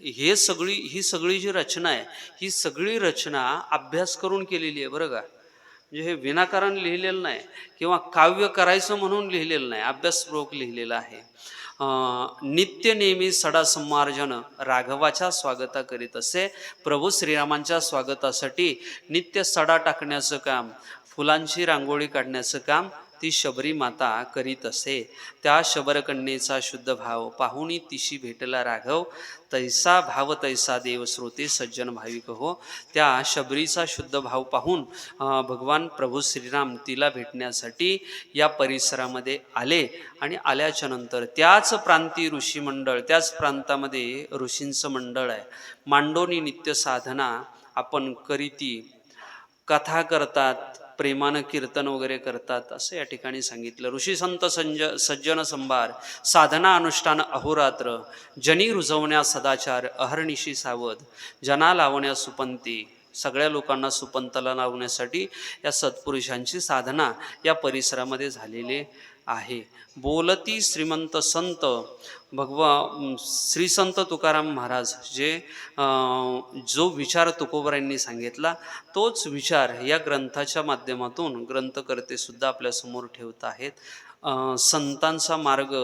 ही सगळी जी रचना आहे ही सगळी रचना अभ्यास करून केलेली आहे बरं का. म्हणजे हे विनाकारण लिहिलेलं नाही किंवा काव्य करायचं म्हणून लिहिलेलं नाही, अभ्यासपूर्वक लिहिलेलं आहे. नित्य नेहमी सडा संमार्जन राघवाच्या स्वागता करीत असे. प्रभू श्रीरामांच्या स्वागतासाठी नित्य सडा टाकण्याचं काम, फुलांची रांगोळी काढण्याचं काम ती शबरी माता करीत असे. त्या शबरकन्येचा शुद्ध भाव पाहुणी तिशी भेटला राघव, तैसा भाव तैसा देव श्रोते सज्जन भाविक हो. त्या शबरीचा शुद्ध भाव पाहून भगवान प्रभू श्रीराम तिला भेटण्यासाठी या परिसरामध्ये आले. आणि आल्याच्या नंतर त्याच प्रांती ऋषी मंडळ, त्याच प्रांतामध्ये ऋषींचं मंडळ आहे. मांडोनी नित्य साधना आपण करीती, कथा करतात, प्रेमानं कीर्तन वगैरे करतात असं या ठिकाणी सांगितलं. ऋषी संत सज्जन संभार, साधना अनुष्ठान अहोरात्र, जनी रुजवण्या सदाचार, अहर्निशी सावध, जना लावण्या सुपंती, सगळ्या लोकांना सुपंतला लावण्यासाठी या सत्पुरुषांची साधना या परिसरामध्ये झालेली आहे. बोलती श्रीमंत संत श्री संत तुकाराम महाराज जे जो विचार तुकोबरांनी सांगितला तोच विचार या ग्रंथाच्या माध्यमातून ग्रंथकर्ते सुद्धा आपल्यासमोर ठेवत आहेत. संतांचा मार्ग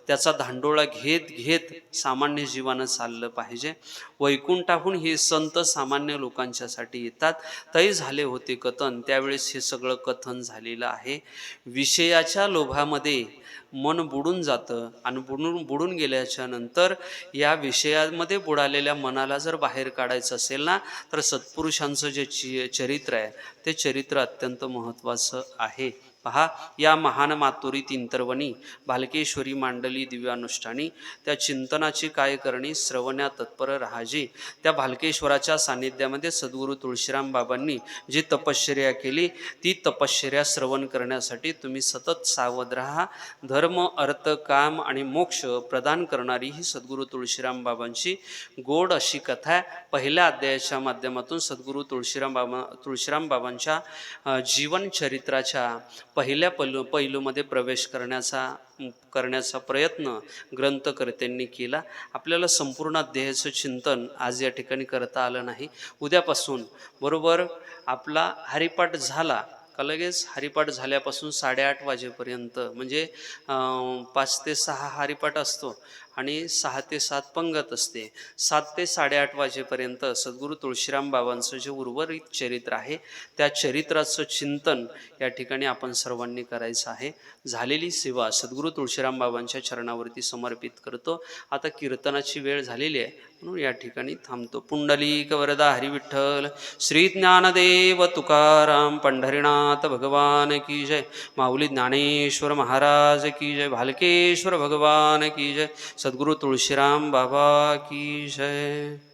त्याचा धांडोळा घेत घेत सामान्य जीवानं चाललं पाहिजे. वैकुंठाहून हे संत सामान्य लोकांच्यासाठी येतात. तै झाले होते कथन, त्यावेळेस हे सगळं कथन झालेलं आहे. विषयाच्या लोभामध्ये मन बुडून जातं आणि बुडून गेल्याच्या नंतर या विषयामध्ये बुडालेल्या मनाला जर बाहेर काढायचं असेल ना, तर सत्पुरुषांचं जे चरित्र आहे ते चरित्र अत्यंत महत्त्वाचं आहे. पहा, या महान मातुरी तींतरवणी भालकेश्वरी मांडली दिव्यानुष्ठानी, त्या चिंतनाची काय करणी श्रवण्या तत्पर राहाजी. त्या भालकेश्वराच्या सान्निध्यामध्ये सद्गुरू तुळशीराम बाबांनी जी तपश्चर्या केली, ती तपश्चर्या श्रवण करण्यासाठी तुम्ही सतत सावध राहा. धर्म, अर्थ, काम आणि मोक्ष प्रदान करणारी ही सद्गुरू तुळशीराम बाबांची गोड अशी कथा आहे. पहिल्या अध्यायाच्या माध्यमातून सद्गुरू तुळशीराम बाबांच्या जीवनचरित्राच्या पहिल्या पैलूमध्ये प्रवेश करण्याचा प्रयत्न ग्रंथकर्त्यांनी केला. आपल्याला संपूर्ण अध्यायाचं चिंतन आज या ठिकाणी करता आलं नाही. उद्यापासून बरोबर आपला हरिपाठ झाला का लगेच हरिपाठ झाल्यापासून 8:30 वाजेपर्यंत म्हणजे 5 ते 6 हरिपाठ असतो आणि 6 ते 7 पंगत असते. 7 ते 8:30 वाजेपर्यंत सद्गुरू तुळशीराम बाबांचं जे उर्वरित चरित्र आहे त्या चरित्राचं चिंतन या ठिकाणी आपण सर्वांनी करायचं आहे. झालेली सेवा सद्गुरू तुळशीराम बाबांच्या चरणावरती समर्पित करतो. आता कीर्तनाची वेळ झालेली आहे म्हणून या ठिकाणी थांबतो. पुंडलिक वरदा हरिविठ्ठल श्री ज्ञानदेव तुकाराम पंढरीनाथ भगवान की जय. माऊली ज्ञानेश्वर महाराज की जय. भालकेश्वर भगवान की जय. सद्गुरू तुळशीराम बाबा की जय.